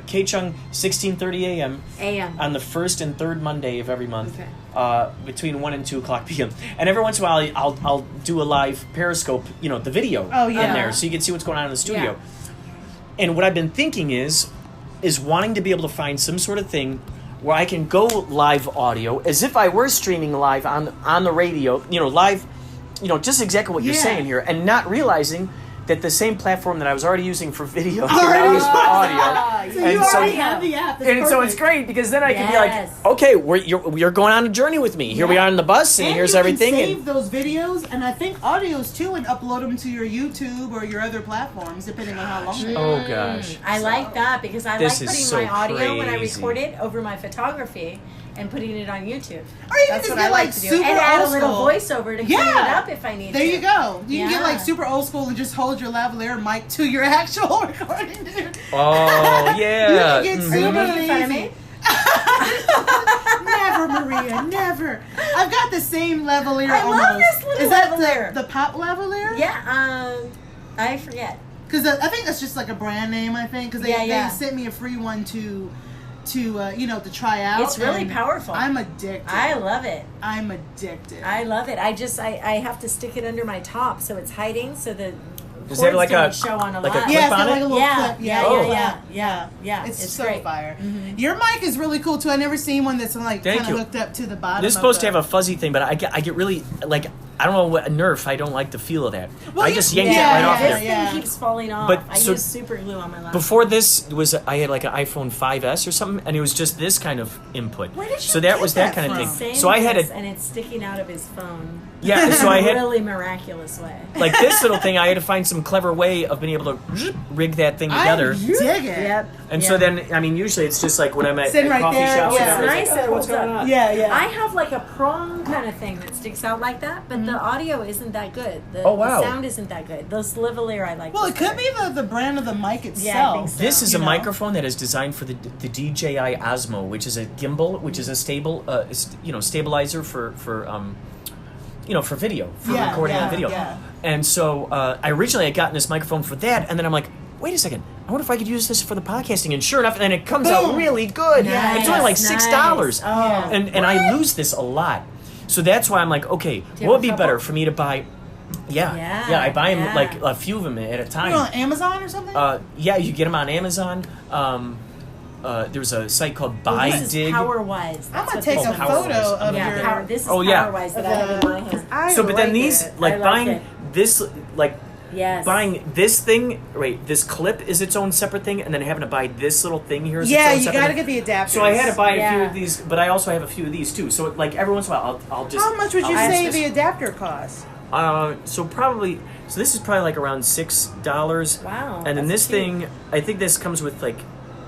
K-Chung 16:30 a.m. AM. on the first and third Monday of every month. Okay. Between 1 and 2 o'clock p.m. And every once in a while I'll do a live Periscope, the video Oh, yeah. on there, so you can see what's going on in the studio. Yeah. And what I've been thinking is wanting to be able to find some sort of thing where I can go live audio as if I were streaming live on the radio, live, just exactly what you're Yeah. saying here, and not realizing that the same platform that I was already using for video can now use for audio. So you already have the app. That's And so it's great because then I can be like, okay, you're going on a journey with me. Here we are on the bus, and here's everything. You can save those videos, and I think audios too, and upload them to your YouTube or your other platforms, depending on how long. Oh gosh. I like that because I This like is putting so my audio when I crazy. record it over my photography and putting it on YouTube. Or you can That's just what get I like like to do. super And add a old little school. voiceover to clean it up if I need There to. you go. You can get Yeah. like super old school and just hold your lavalier mic to your actual recording. Oh yeah. You can get Are you super making fun of easy. me? Never, Maria, never. I've got the same lavalier I almost. love this little Is that lavalier. the pop lavalier? Yeah, I forget. Because I think that's just like a brand name. I think because they Yeah. sent me a free one to to try out. It's really and powerful. I'm addicted. I love it. I'm addicted. I love it. I have to stick it under my top so it's hiding so the Is that like don't a show on a like a lot. clip Yeah, it's on got it? like a little Yeah, clip. yeah. It's so great. fire. Your mic is really cool too. I never seen one that's like Thank kind of you. hooked up to the bottom. This is supposed to have a fuzzy thing, but I get really like I don't know what a Nerf. I don't like the feel of that. Well, I just yanked yeah, it right off This there. yeah. thing keeps falling off. But I so- use super glue on my laptop. Before this was I had like an iPhone 5S or something, and it was just this kind of input. Where did you So that get was that kind of from? thing. Saying So I had this, a and it's sticking out of his phone. yeah. So I in a had really miraculous way. like this little thing. I had to find some clever way of being able to rig that thing together. I dig it. Yep. And so then, I mean, usually it's just like when I'm at Sitting right coffee there, shops. yeah. and It's everything, nice that it what's holds going up. on? Yeah. I have like a prong kind of thing that sticks out like that, but the audio isn't that good. The, Oh, wow. the sound isn't that good. Those lavalier I like. Well, it those could better. be the brand of the mic itself. Yeah, I think so. This is You a know? microphone that is designed for the DJI Osmo, which is a gimbal, which is a stabilizer for for video, for Yeah, recording yeah, on video. yeah. And so I originally had gotten this microphone for that, and then I'm like, wait a second, I wonder if I could use this for the podcasting. And sure enough, and it comes out Boom. really good. Nice, It's only like $6, nice. Oh. and I lose this a lot. So that's why I'm like, okay, you what have would a be couple? better for me to buy? Yeah, Yeah, I buy them yeah. like a few of them at a time. You on Amazon or something? Yeah, you get them on Amazon. There's a site called Well, this is BuyDig. PowerWise. I'm That's gonna what take this a is. photo of Yeah, your. this is Oh, yeah. PowerWise that I have in my hand. I So, but then like these, it. like I like buying it. this, like Yes. buying this thing, right? This clip is its own separate thing, and then having to buy this little thing here is Yeah, its own you separate gotta thing. get the adapters. So I had to buy a few Yeah. of these, but I also have a few of these too. So like every once in a while, I'll just. How much would you I'll say use the this. adapter costs? So this is probably like around $6. Wow, And then that's this cheap. thing, I think this comes with like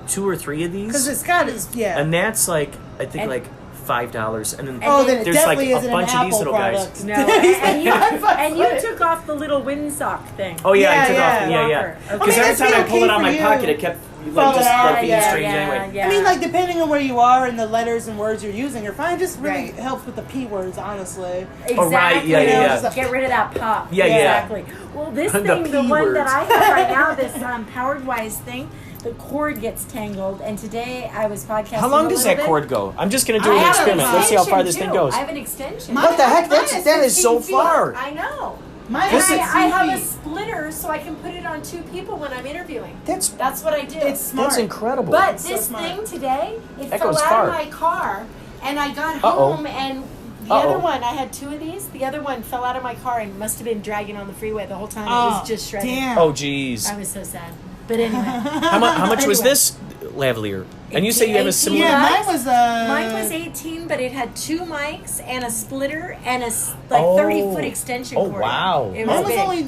2 or 3 of Because these, it's got yeah. and that's like I think And- like $5, and then Oh, then it there's like definitely a isn't an bunch of these Apple little product. guys. No, and you took off the little windsock thing. Oh yeah, Yeah, I took yeah. off. Yeah. Rocker. Because Okay. I mean, every that's time I okay pull it out of for my you. pocket, it kept Falling like just out, like being yeah, strange anyway. Yeah. I mean, like depending on where you are and the letters and words you're using, you're fine. Just really Right. helps with the p words, honestly. Exactly. Oh, right, yeah, yeah. Just Get rid of that pop. Yeah, yeah. Exactly. Well, this The thing, the P one words. that I have right now, this PoweredWise thing, the cord gets tangled. And today I was podcasting. How long a does little that bit. cord go? I'm just gonna do I an have experiment. an Let's see how far extension, this thing too. goes. I have an extension. What the heck? Mine is That is so 15 feet. far. I know. Mine This is is- I have a 16 feet. splitter so I can put it on 2 people when I'm interviewing. That's That's what I do. It's smart. that's incredible. But So this smart. thing today, it That fell goes out far. of my car, and I got Uh-oh. home, and the Uh-oh. other one, I had 2 of these. The other one fell out of my car and must have been dragging on the freeway the whole time. It was just shredded. Damn. Oh geez. I was so sad. But anyway, How much was Anyway. this lavalier? And you say you have a 18. similar. Yeah, mine was mine was 18, but it had 2 mics and a splitter and a 30-foot extension Oh, cord. wow. It was Mine was big. only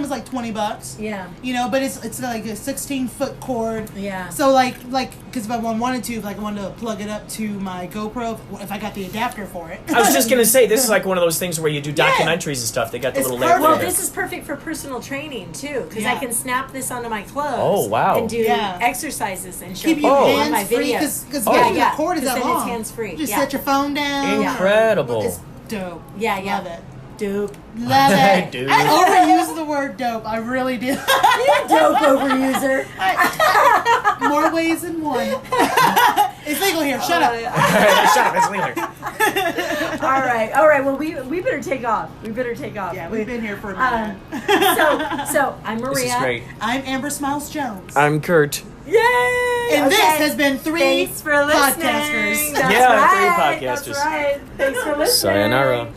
like $20. Yeah. You know, but it's like a 16-foot cord. Yeah. So like because if I wanted to, if I wanted to plug it up to my GoPro, if I got the adapter for it. I was just gonna say this is like one of those things where you do Yeah. documentaries and stuff. They got the It's little perfect. lavalier. Well, there. this is perfect for personal training too, because Yeah. I can snap this onto my clothes. Oh, wow. And do Yeah. exercises and show Keep people your on my hands free videos. because Yeah, the cord is 'cause that then it's long. hands-free. Just Yeah. set your phone down. Incredible. It's dope. Yeah, yeah. Love it. Dope. Love it. Dude. I overuse the word dope. I really do. Dope overuser. More ways than one. It's legal here. Shut up. Shut up, it's legal. All right. Well, we better take off. Yeah, we've been here for a minute. So I'm Maria. This is great. I'm Amber Smiles Jones. I'm Kurt. Yay! And this Okay. has been 3 Thanks for listening. podcasters. That's Yeah, right. 3 podcasters. That's right. Thanks for listening. Sayonara.